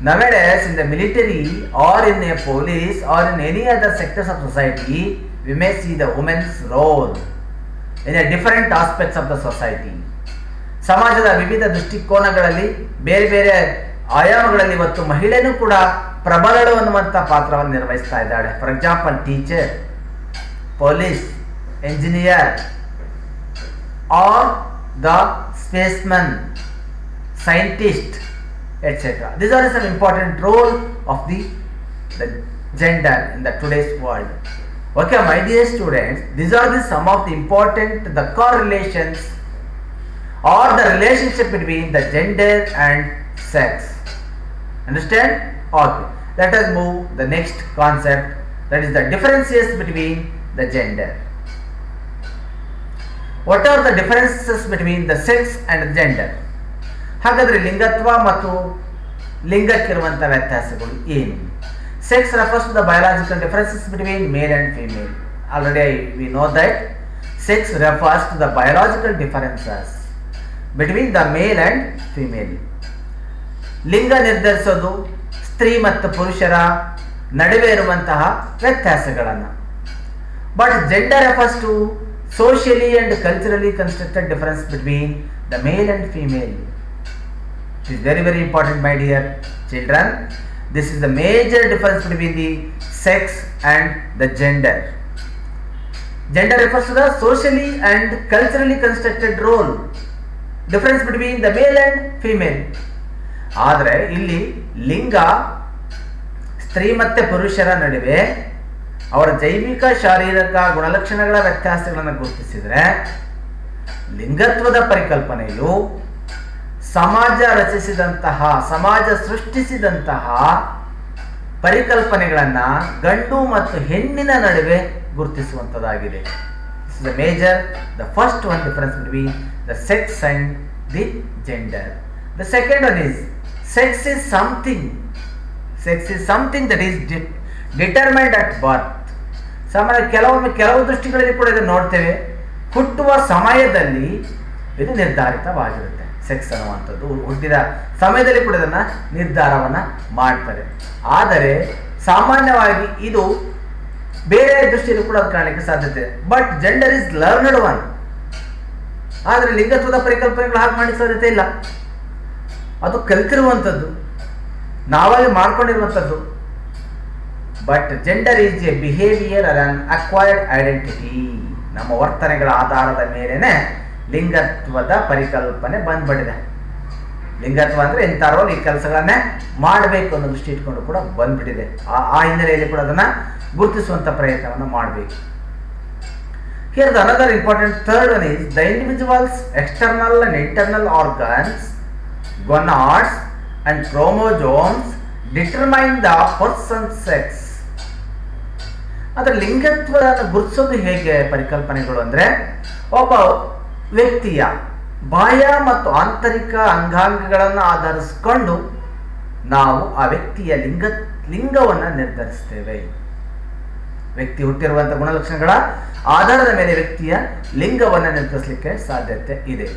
Nowadays, in the military or in a police or in any other sectors of society, we may see the women's role in a different aspects of the society. ಸಮಾಜದ ವಿವಿಧ ದೃಷ್ಟಿಕೋನಗಳಲ್ಲಿ ಬೇರೆ ಬೇರೆ ಆಯಾಮಗಳಲ್ಲಿ ಇವತ್ತು ಮಹಿಳೆನೂ ಕೂಡ ಪ್ರಬಲಳು ಅನ್ನುವಂಥ ಪಾತ್ರವನ್ನು ನಿರ್ವಹಿಸ್ತಾ ಇದ್ದಾಳೆ. For example teacher, police, engineer, or the spaceman, scientist, etc. These are some important role of the gender in the today's world. Okay, my dear students, these are some of the important correlations or the relationship between the gender and sex. Understand? Okay, let us move the next concept, that is the differences between the gender. What are the differences between the sex and gender? ಹಾಗಾದರೆ ಲಿಂಗತ್ವ ಮತ್ತು ಲಿಂಗಕ್ಕಿರುವಂಥ ವ್ಯತ್ಯಾಸಗಳು ಏನು? Sex refers to the biological differences between male and female. Already we know that sex refers to the biological differences between the male and female. ಲಿಂಗ ನಿರ್ಧರಿಸೋದು ಸ್ತ್ರೀ ಮತ್ತು ಪುರುಷರ ನಡುವೆ ಇರುವಂತಹ ವ್ಯತ್ಯಾಸಗಳನ್ನು. But gender refers to socially and culturally constructed difference between the male and female. It is very very important, my dear children. This is the major difference between the sex and the gender. Gender refers to the socially and culturally constructed role, difference between the male and female. ಆದರೆ ಇಲ್ಲಿ ಲಿಂಗ ಸ್ತ್ರೀ ಮತ್ತು ಪುರುಷರ ನಡುವೆ ಅವರ ಜೈವಿಕ ಶಾರೀರಿಕ ಗುಣಲಕ್ಷಣಗಳ ವ್ಯತ್ಯಾಸಗಳನ್ನು ಗುರುತಿಸಿದರೆ, ಲಿಂಗತ್ವದ ಪರಿಕಲ್ಪನೆಯು ಸಮಾಜ ರಚಿಸಿದಂತಹ ಸಮಾಜ ಸೃಷ್ಟಿಸಿದಂತಹ ಪರಿಕಲ್ಪನೆಗಳನ್ನು ಗಂಡು ಮತ್ತು ಹೆಣ್ಣಿನ ನಡುವೆ ಗುರುತಿಸುವಂಥದ್ದಾಗಿದೆ. This is the major, the first one difference between the sex and the gender. The second one is sex is something that is determined at birth. ಕೆಲವು ದೃಷ್ಟಿಗಳಲ್ಲಿ ಕೂಡ ಇದನ್ನು ನೋಡ್ತೇವೆ. ಹುಟ್ಟುವ ಸಮಯದಲ್ಲಿ ಇದು ನಿರ್ಧಾರಿತವಾಗಿರುತ್ತೆ. ಸೆಕ್ಸ್ ಅನ್ನುವಂಥದ್ದು ಹುಟ್ಟಿದ ಸಮಯದಲ್ಲಿ ಕೂಡ ಇದನ್ನು ನಿರ್ಧಾರವನ್ನು ಮಾಡ್ತಾರೆ. ಆದರೆ ಸಾಮಾನ್ಯವಾಗಿ ಇದು ಬೇರೆ ದೃಷ್ಟಿಯಲ್ಲಿ ಕೂಡ ಅದು ಕಾಣಲಿಕ್ಕೆ ಸಾಧ್ಯತೆ. But gender is learned one. ಆದರೆ ಲಿಂಗತ್ವದ ಪರಿಕಲ್ಪನೆಗಳು ಹಾಗೆ ಮಾಡಲಿಕ್ಕೆ ಸಾಧ್ಯತೆ ಇಲ್ಲ. ಅದು ಕಲಿತಿರುವಂಥದ್ದು, ನಾವಾಗಿ ಮಾಡ್ಕೊಂಡಿರುವಂಥದ್ದು. But gender is a behaviour or an acquired identity. ನಮ್ಮ ವರ್ತನೆಗಳ ಆಧಾರದ ಮೇಲೆನೆ ಲಿಂಗತ್ವದ ಪರಿಕಲ್ಪನೆ ಬಂದ್ಬಿಟ್ಟಿದೆ. ಲಿಂಗತ್ವ ಅಂದರೆ ಇಂಥವ್ರು ಈ ಕೆಲಸಗಳನ್ನೇ ಮಾಡಬೇಕು ಅನ್ನೋ ದೃಷ್ಟಿ ಇಟ್ಕೊಂಡು ಕೂಡ ಬಂದ್ಬಿಟ್ಟಿದೆ. ಆ ಹಿನ್ನೆಲೆಯಲ್ಲಿ ಕೂಡ ಅದನ್ನು ಗುರುತಿಸುವಂಥ ಪ್ರಯತ್ನವನ್ನು ಮಾಡಬೇಕು. Here the another important third one is the individuals external and internal organs, gonads and chromosomes determine the person's sex. ಆದರೆ ಲಿಂಗತ್ವವನ್ನು ಗುರುತಿಸೋದು ಹೇಗೆ ಪರಿಕಲ್ಪನೆಗಳು ಅಂದರೆ, ಒಬ್ಬ ವ್ಯಕ್ತಿಯ ಬಾಹ್ಯ ಮತ್ತು ಆಂತರಿಕ ಅಂಗಾಂಗಗಳನ್ನು ಆಧರಿಸಿಕೊಂಡು ನಾವು ಆ ವ್ಯಕ್ತಿಯ ಲಿಂಗವನ್ನು ನಿರ್ಧರಿಸ್ತೇವೆ. ವ್ಯಕ್ತಿ ಹುಟ್ಟಿರುವಂಥ ಗುಣಲಕ್ಷಣಗಳ ಆಧಾರದ ಮೇಲೆ ವ್ಯಕ್ತಿಯ ಲಿಂಗವನ್ನು ನಿರ್ಧರಿಸಲಿಕ್ಕೆ ಸಾಧ್ಯತೆ ಇದೆ.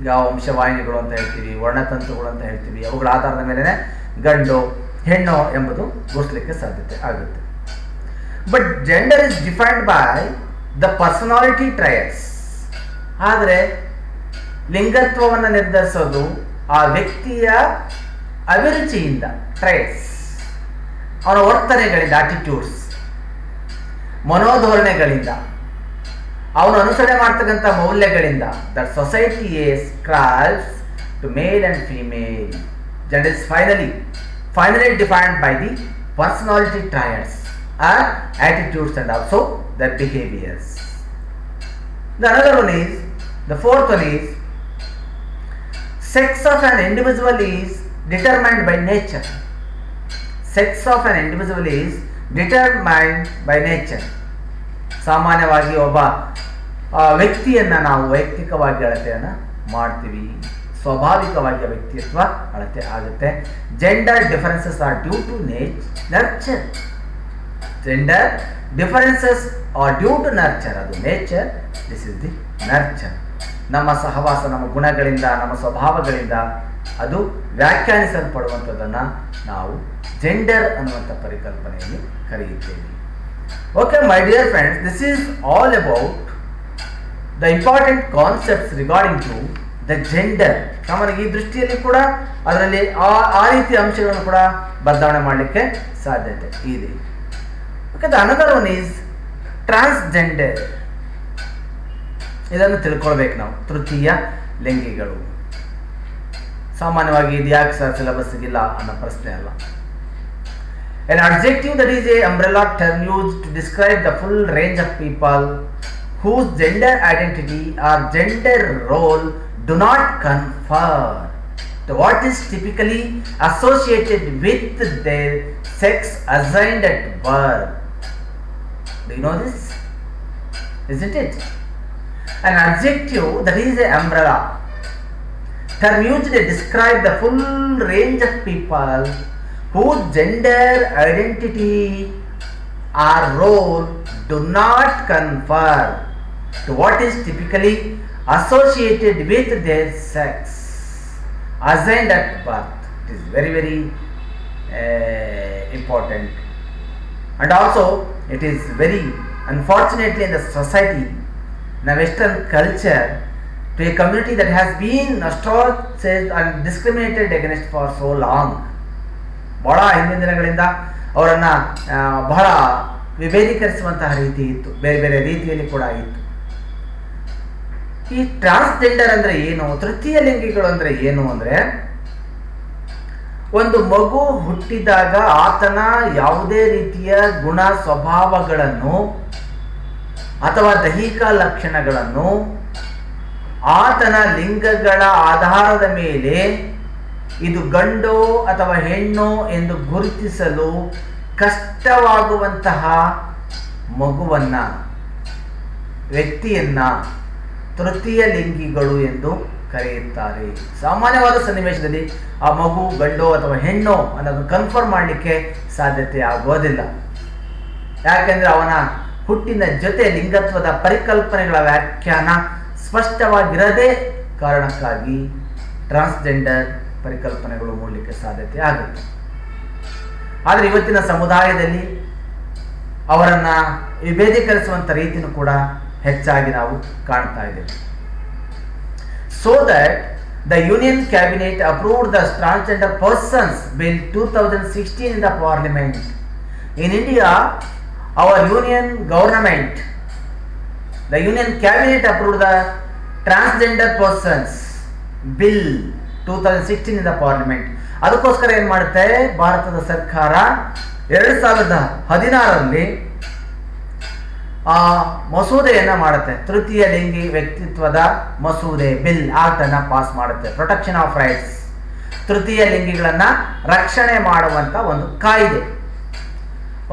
ಯಾವ ವಂಶವಾಹಿನಿಗಳು ಅಂತ ಹೇಳ್ತೀವಿ, ವರ್ಣತಂತುಗಳು ಅಂತ ಹೇಳ್ತೀವಿ, ಅವುಗಳ ಆಧಾರದ ಮೇಲೆ ಗಂಡು ಹೆಣ್ಣು ಎಂಬುದು ಗುರುತಿಸಲಿಕ್ಕೆ ಸಾಧ್ಯತೆ ಆಗುತ್ತೆ. But gender is defined by the personality traits. ಆದರೆ ಲಿಂಗತ್ವವನ್ನು ನಿರ್ಧರಿಸೋದು ಆ ವ್ಯಕ್ತಿಯ ಅಭಿರುಚಿಯಿಂದ, ಟ್ರಯಟ್ಸ್, ಅವರ ವರ್ತನೆಗಳಿಂದ, ಆಟಿಟ್ಯೂಡ್ಸ್, ಮನೋಧೋರಣೆಗಳಿಂದ, ಅವನು ಅನುಸರಣೆ ಮಾಡ್ತಕ್ಕಂಥ ಮೌಲ್ಯಗಳಿಂದ that society ascribes to male and female gender is finally defined by the personality traits or attitudes and also their behaviors. The fourth one is sex of an individual is determined by nature. Sex of an individual is determined by nature. ಸಾಮಾನ್ಯವಾಗಿ ಒಬ್ಬ ವ್ಯಕ್ತಿಯನ್ನು ನಾವು ವೈಯಕ್ತಿಕವಾಗಿ ಅಳತೆಯನ್ನು ಮಾಡ್ತೀವಿ, ಸ್ವಾಭಾವಿಕವಾಗಿ ವ್ಯಕ್ತಿತ್ವ ಅಳತೆ ಆಗುತ್ತೆ. Gender differences are due to nurture. Gender differences are due to nurture. ಅದು nature, this is the nurture. ನಮ್ಮ ಸಹವಾಸ, ನಮ್ಮ ಗುಣಗಳಿಂದ, ನಮ್ಮ ಸ್ವಭಾವಗಳಿಂದ ಅದು ವ್ಯಾಖ್ಯಾನಿಸಲ್ಪಡುವಂಥದ್ದನ್ನು ನಾವು ಜೆಂಡರ್ ಅನ್ನುವಂಥ ಪರಿಕಲ್ಪನೆಯಲ್ಲಿ ಕರೆಯುತ್ತೇವೆ. Okay, my dear friends, this is all about the important concepts regarding to the gender. ಸಾಮಾನ್ಯವಾಗಿ ಈ ದೃಷ್ಟಿಯಲ್ಲಿ ಕೂಡ ಅದರಲ್ಲಿ ಆ ರೀತಿಯ ಅಂಶಗಳನ್ನು ಕೂಡ ಬದಲಾವಣೆ ಮಾಡಲಿಕ್ಕೆ ಸಾಧ್ಯತೆ ಇದೆ. Okay, the another one is transgender. ಇದನ್ನು ತಿಳ್ಕೊಳ್ಬೇಕು ನಾವು. ತೃತೀಯ ಲಿಂಗಿಗಳು. ಸಾಮಾನ್ಯವಾಗಿ ಇದು ಯಾಕೆ ಸರ್ ಸಿಲೆಬಸ್ಗಿಲ್ಲ ಅನ್ನೋ ಪ್ರಶ್ನೆ ಅಲ್ಲ. An adjective that is a umbrella term used to describe the full range of people whose gender identity or gender role do not confer to what is typically associated with their sex assigned at birth. Do you know this? Isn't it? An adjective that is a umbrella term used to describe the full range of people whose gender identity or role do not confer to what is typically associated with their sex assigned at birth. It is very important, and also it is very unfortunately in the society, in the Western culture, to a community that has been ostracized and discriminated against for so long. ಬಹಳ ಹಿಂದಿನ ದಿನಗಳಿಂದ ಅವರನ್ನು ಬಹಳ ವಿಭೇದೀಕರಿಸುವಂತಹ ರೀತಿ ಇತ್ತು, ಬೇರೆ ಬೇರೆ ರೀತಿಯಲ್ಲಿ ಕೂಡ ಇತ್ತು. ಈ ಟ್ರಾನ್ಸ್ಜೆಂಡರ್ ಅಂದರೆ ಏನು, ತೃತೀಯ ಲಿಂಗಿಗಳು ಅಂದರೆ ಏನು ಅಂದರೆ, ಒಂದು ಮಗು ಹುಟ್ಟಿದಾಗ ಆತನ ಯಾವುದೇ ರೀತಿಯ ಗುಣ ಸ್ವಭಾವಗಳನ್ನು ಅಥವಾ ದೈಹಿಕ ಲಕ್ಷಣಗಳನ್ನು ಆತನ ಲಿಂಗಗಳ ಆಧಾರದ ಮೇಲೆ ಇದು ಗಂಡು ಅಥವಾ ಹೆಣ್ಣು ಎಂದು ಗುರುತಿಸಲು ಕಷ್ಟವಾಗುವಂತಹ ಮಗುವನ್ನ, ವ್ಯಕ್ತಿಯನ್ನ ತೃತೀಯ ಲಿಂಗಿಗಳು ಎಂದು ಕರೆಯುತ್ತಾರೆ. ಸಾಮಾನ್ಯವಾದ ಸನ್ನಿವೇಶದಲ್ಲಿ ಆ ಮಗು ಗಂಡು ಅಥವಾ ಹೆಣ್ಣು ಅನ್ನೋದು ಕನ್ಫರ್ಮ್ ಮಾಡಲಿಕ್ಕೆ ಸಾಧ್ಯತೆ ಆಗೋದಿಲ್ಲ. ಯಾಕೆಂದ್ರೆ ಅವನ ಹುಟ್ಟಿನ ಜೊತೆ ಲಿಂಗತ್ವದ ಪರಿಕಲ್ಪನೆಗಳ ವ್ಯಾಖ್ಯಾನ ಸ್ಪಷ್ಟವಾಗಿರದೇ ಕಾರಣಕ್ಕಾಗಿ ಟ್ರಾನ್ಸ್ಜೆಂಡರ್ ಪರಿಕಲ್ಪನೆಗಳು ಮೂಡಲಿಕ್ಕೆ ಸಾಧ್ಯತೆ ಆಗುತ್ತೆ. ಆದರೆ ಇವತ್ತಿನ ಸಮುದಾಯದಲ್ಲಿ ಅವರನ್ನ ವಿಭೇದೀಕರಿಸುವಂಥ ರೀತಿಯೂ ಕೂಡ ಹೆಚ್ಚಾಗಿ ನಾವು ಕಾಣ್ತಾ ಇದ್ದೇವೆ. So that the Union Cabinet approved the Transgender Persons Bill 2016 in the Parliament. In India, our Union Government, the Union Cabinet approved the Transgender Persons Bill 2016 in the Parliament. ಅದಕ್ಕೋಸ್ಕರ ಏನು ಮಾಡುತ್ತೆ ಭಾರತದ ಸರ್ಕಾರ 2016ರಲ್ಲಿ ಮಸೂದೆಯನ್ನ ಮಾಡುತ್ತೆ. ತೃತೀಯ ಲಿಂಗಿ ವ್ಯಕ್ತಿತ್ವದ ಮಸೂದೆ, ಬಿಲ್ ಆಕ್ಟ್ ಅನ್ನ ಪಾಸ್ ಮಾಡುತ್ತೆ. ಪ್ರೊಟೆಕ್ಷನ್ ಆಫ್ ರೈಟ್ಸ್, ತೃತೀಯ ಲಿಂಗಿಗಳನ್ನ ರಕ್ಷಣೆ ಮಾಡುವಂತ ಒಂದು ಕಾಯ್ದೆ,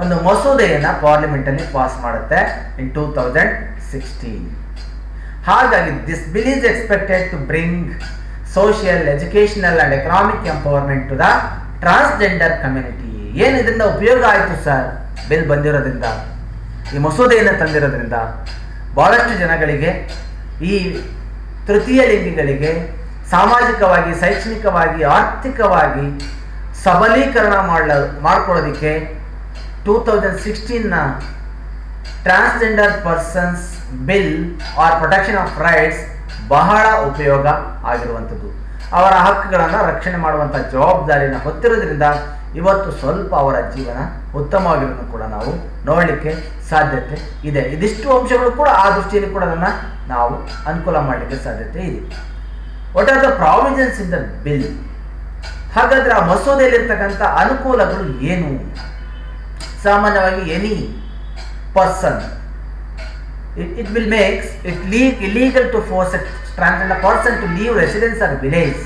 ಒಂದು ಮಸೂದೆಯನ್ನ ಪಾರ್ಲಿಮೆಂಟ್ ಅಲ್ಲಿ ಪಾಸ್ ಮಾಡುತ್ತೆ ಇನ್ 2016. ಹಾಗಾಗಿ this bill is expected to bring social, educational and economic empowerment to the transgender community. ಏನು ಇದರಿಂದ ಉಪಯೋಗ ಆಯಿತು ಸರ್ ಬಿಲ್ ಬಂದಿರೋದ್ರಿಂದ, ಈ ಮಸೂದೆಯನ್ನು ತಂದಿರೋದ್ರಿಂದ? ಬಹಳಷ್ಟು ಜನಗಳಿಗೆ, ಈ ತೃತೀಯ ಲಿಂಗಿಗಳಿಗೆ ಸಾಮಾಜಿಕವಾಗಿ, ಶೈಕ್ಷಣಿಕವಾಗಿ, ಆರ್ಥಿಕವಾಗಿ ಸಬಲೀಕರಣ ಮಾಡ್ಕೊಳ್ಳೋದಕ್ಕೆ 2016ನ transgender persons bill or protection of rights ಬಹಳ ಉಪಯೋಗ ಆಗಿರುವಂಥದ್ದು. ಅವರ ಹಕ್ಕುಗಳನ್ನು ರಕ್ಷಣೆ ಮಾಡುವಂಥ ಜವಾಬ್ದಾರಿಯನ್ನು ಹೊತ್ತಿರೋದ್ರಿಂದ ಇವತ್ತು ಸ್ವಲ್ಪ ಅವರ ಜೀವನ ಉತ್ತಮವಾಗಿರೋದನ್ನು ಕೂಡ ನಾವು ನೋಡಲಿಕ್ಕೆ ಸಾಧ್ಯತೆ ಇದೆ. ಇದಿಷ್ಟು ಅಂಶಗಳು ಕೂಡ ಆ ದೃಷ್ಟಿಯಲ್ಲಿ ಕೂಡ ಅದನ್ನು ನಾವು ಅನುಕೂಲ ಮಾಡಲಿಕ್ಕೆ ಸಾಧ್ಯತೆ ಇದೆ. What are the provisions in the bill? ಹಾಗಾದರೆ ಆ ಮಸೂದೆಯಲ್ಲಿರ್ತಕ್ಕಂಥ ಅನುಕೂಲಗಳು ಏನು? ಸಾಮಾನ್ಯವಾಗಿ any person it will makes it illegal to force a transgender person to leave residence or village.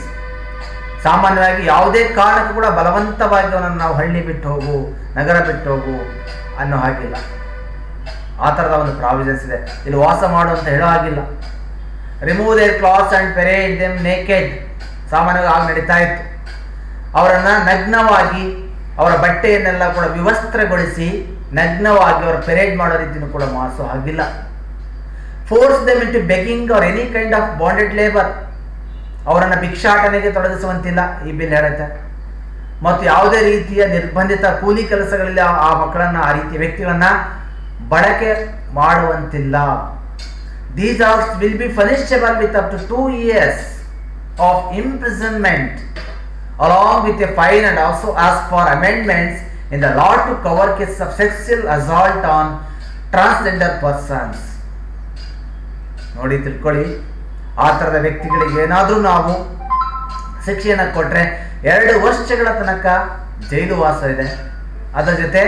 ಸಾಮಾನ್ಯವಾಗಿ ಯಾವುದೇ ಕಾರಣಕ್ಕೂ ಕೂಡ ಬಲವಂತವಾಗಿ ಅವನನ್ನು ನಾವು ಹಳ್ಳಿ ಬಿಟ್ಟು ಹೋಗು, ನಗರ ಬಿಟ್ಟು ಹೋಗು ಅನ್ನೋ ಹಾಗಿಲ್ಲ. ಆ ಥರದ ಒಂದು ಪ್ರಾವಿಷನ್ಸ್ ಇದೆ. ಇಲ್ಲಿ ವಾಸ ಮಾಡು ಅಂತ ಹೇಳೋ ಹಾಗಿಲ್ಲ. Remove their clothes and parade them naked ಸಾಮಾನ್ಯವಾಗಿ ಆಗ ನಡೀತಾ ಇತ್ತು. ಅವರನ್ನು ನಗ್ನವಾಗಿ ಅವರ ಬಟ್ಟೆಯನ್ನೆಲ್ಲ ಕೂಡ ವಿವಸ್ತ್ರಗೊಳಿಸಿ ನಗ್ನವಾಗಿ ಅವರ ಪೆರೇಡ್ ಮಾಡೋ ರೀತಿಯೂ ಕೂಡ ಮಾಡಿಸೋ ಹಾಗಿಲ್ಲ. Force them into begging R any kind of bonded labour, ಅವರನ್ನು ಭಿಕ್ಷಾಟನೆಗೆ ತೊಡಗಿಸುವಂತಿಲ್ಲ ಈ ಬಿಲ್ ಹೇಳುತ್ತೆ. ಮತ್ತು ಯಾವುದೇ ರೀತಿಯ ನಿರ್ಬಂಧಿತ ಕೂಲಿ ಕೆಲಸಗಳಲ್ಲಿ ಆ ಮಕ್ಕಳನ್ನು, ಆ ರೀತಿಯ ವ್ಯಕ್ತಿಗಳನ್ನ ಬಳಕೆ ಮಾಡುವಂತಿಲ್ಲ. These acts will be punishable with up to 2 years of imprisonment along with a fine, and also ask for amendments in the law to cover cases of sexual assault on transgender persons. ನೋಡಿ ತಿಳ್ಕೊಳ್ಳಿ, ಆ ಥರದ ವ್ಯಕ್ತಿಗಳಿಗೆ ಏನಾದರೂ ನಾವು ಶಿಕ್ಷೆಯನ್ನು ಕೊಟ್ಟರೆ 2 ವರ್ಷಗಳ ತನಕ ಜೈಲು ವಾಸ ಇದೆ, ಅದರ ಜೊತೆ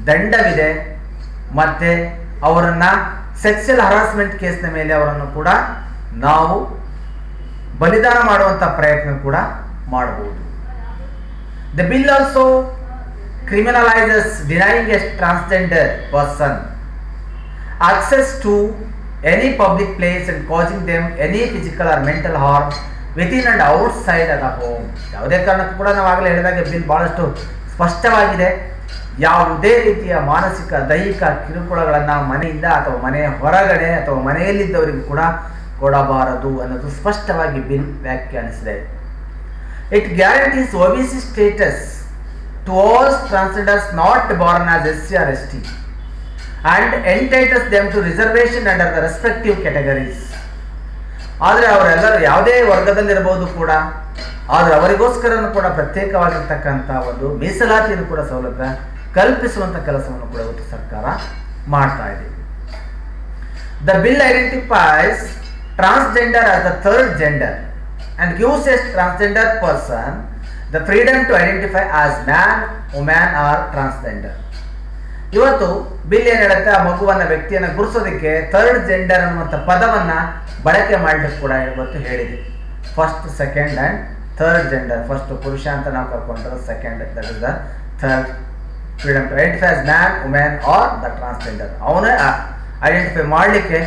ದಂಡವಿದೆ, ಮತ್ತು ಅವರನ್ನು ಸೆಕ್ಸುವಲ್ ಹರಾಸ್ಮೆಂಟ್ ಕೇಸ್ನ ಮೇಲೆ ಅವರನ್ನು ಕೂಡ ನಾವು ಬಲಿದಾನ ಮಾಡುವಂಥ ಪ್ರಯತ್ನ ಕೂಡ ಮಾಡಬಹುದು. The bill also criminalizes denying a transgender person access to any public place and causing them any physical or mental harm within and outside of the home. ಯಾವುದೇ ಕಾರಣಕ್ಕೂ ಕೂಡ ನಾವು ಆಗಲೇ ಹೇಳಿದಾಗ ಬಿಲ್ ಬಹಳಷ್ಟು ಸ್ಪಷ್ಟವಾಗಿದೆ. ಯಾವುದೇ ರೀತಿಯ ಮಾನಸಿಕ ದೈಹಿಕ ಕಿರುಕುಳಗಳನ್ನು ಮನೆಯಿಂದ ಅಥವಾ ಮನೆಯ ಹೊರಗಡೆ ಅಥವಾ ಮನೆಯಲ್ಲಿದ್ದವರಿಗೂ ಕೂಡ ಕೊಡಬಾರದು ಅನ್ನೋದು ಸ್ಪಷ್ಟವಾಗಿ bill ವ್ಯಾಖ್ಯಾನಿಸಿದೆ. It guarantees OBC status to all transgenders not born as SC or ST and entitles them to reservation under the respective categories. ಆದರೆ ಅವರೆಲ್ಲರೂ ಯಾವುದೇ ವರ್ಗದಲ್ಲಿರಬಹುದು ಕೂಡ, ಆದರೆ ಅವರಿಗೋಸ್ಕರನೂ ಕೂಡ ಪ್ರತ್ಯೇಕವಾಗಿರ್ತಕ್ಕಂಥ ಒಂದು ಮೀಸಲಾತಿಯನ್ನು ಕೂಡ ಸೌಲಭ್ಯ ಕಲ್ಪಿಸುವಂಥ ಕೆಲಸವನ್ನು ಕೂಡ ಇವತ್ತು ಸರ್ಕಾರ ಮಾಡ್ತಾ ಇದೆ. The bill identifies transgender as the third gender and gives a transgender person the freedom to identify as man, woman or transgender. ಇವತ್ತು ಬಿಲ್ ಏನು ಹೇಳುತ್ತೆ, ಆ ಮಗುವನ್ನ ವ್ಯಕ್ತಿಯನ್ನು ಗುರುಸೋದಕ್ಕೆ ಥರ್ಡ್ ಜೆಂಡರ್ ಅನ್ನುವಂಥ ಪದವನ್ನು ಬಳಕೆ ಮಾಡಲಿಕ್ಕೆ ಕೂಡ ಇವತ್ತು ಹೇಳಿದೆ. First, second and third gender. First ಪುರುಷ ಅಂತ ನಾವು ಕರ್ಕೊಂಡ್ರೆ, second that is the third freedom to identify as man, women or the transgender. ಅವನೇ ಐಡೆಂಟಿಫೈ ಮಾಡಲಿಕ್ಕೆ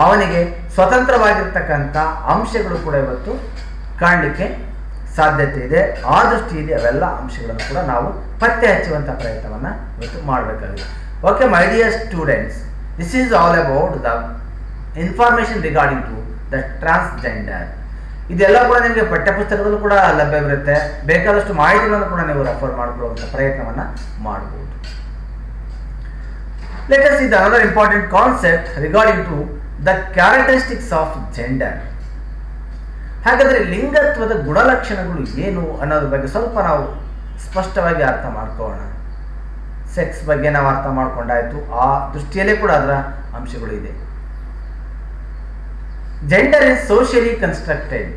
ಅವನಿಗೆ ಸ್ವತಂತ್ರವಾಗಿರ್ತಕ್ಕಂಥ ಅಂಶಗಳು ಕೂಡ ಇವತ್ತು ಕಾಣಲಿಕ್ಕೆ ಸಾಧ್ಯತೆ ಇದೆ. ಆ ದೃಷ್ಟಿಯಲ್ಲಿ ಅವೆಲ್ಲ ಅಂಶಗಳನ್ನು ಕೂಡ ನಾವು ಪತ್ತೆ ಹಚ್ಚುವಂಥ ಪ್ರಯತ್ನವನ್ನು ಇವತ್ತು ಮಾಡಬೇಕಾಗಿದೆ. Okay my dear students, this is all about the information regarding to the transgender. ಇದೆಲ್ಲ ಕೂಡ ನಿಮಗೆ ಪಠ್ಯಪುಸ್ತಕದಲ್ಲೂ ಕೂಡ ಲಭ್ಯವಿರುತ್ತೆ. ಬೇಕಾದಷ್ಟು ಮಾಹಿತಿಗಳನ್ನು ಕೂಡ ನೀವು ರೆಫರ್ ಮಾಡಿಕೊಳ್ಳುವಂಥ ಪ್ರಯತ್ನವನ್ನು ಮಾಡಬಹುದು. Let us see the another important concept regarding to the characteristics of gender. ಹಾಗಾದರೆ ಲಿಂಗತ್ವದ ಗುಣಲಕ್ಷಣಗಳು ಏನು ಅನ್ನೋದ್ರ ಬಗ್ಗೆ ಸ್ವಲ್ಪ ನಾವು ಸ್ಪಷ್ಟವಾಗಿ ಅರ್ಥ ಮಾಡ್ಕೊಳ್ಳೋಣ. ಸೆಕ್ಸ್ ಬಗ್ಗೆ ನಾವು ಅರ್ಥ ಮಾಡ್ಕೊಂಡಾಯ್ತು, ಆ ದೃಷ್ಟಿಯಲ್ಲೇ ಕೂಡ ಅದರ ಅಂಶಗಳು ಇದೆ. Gender is socially constructed.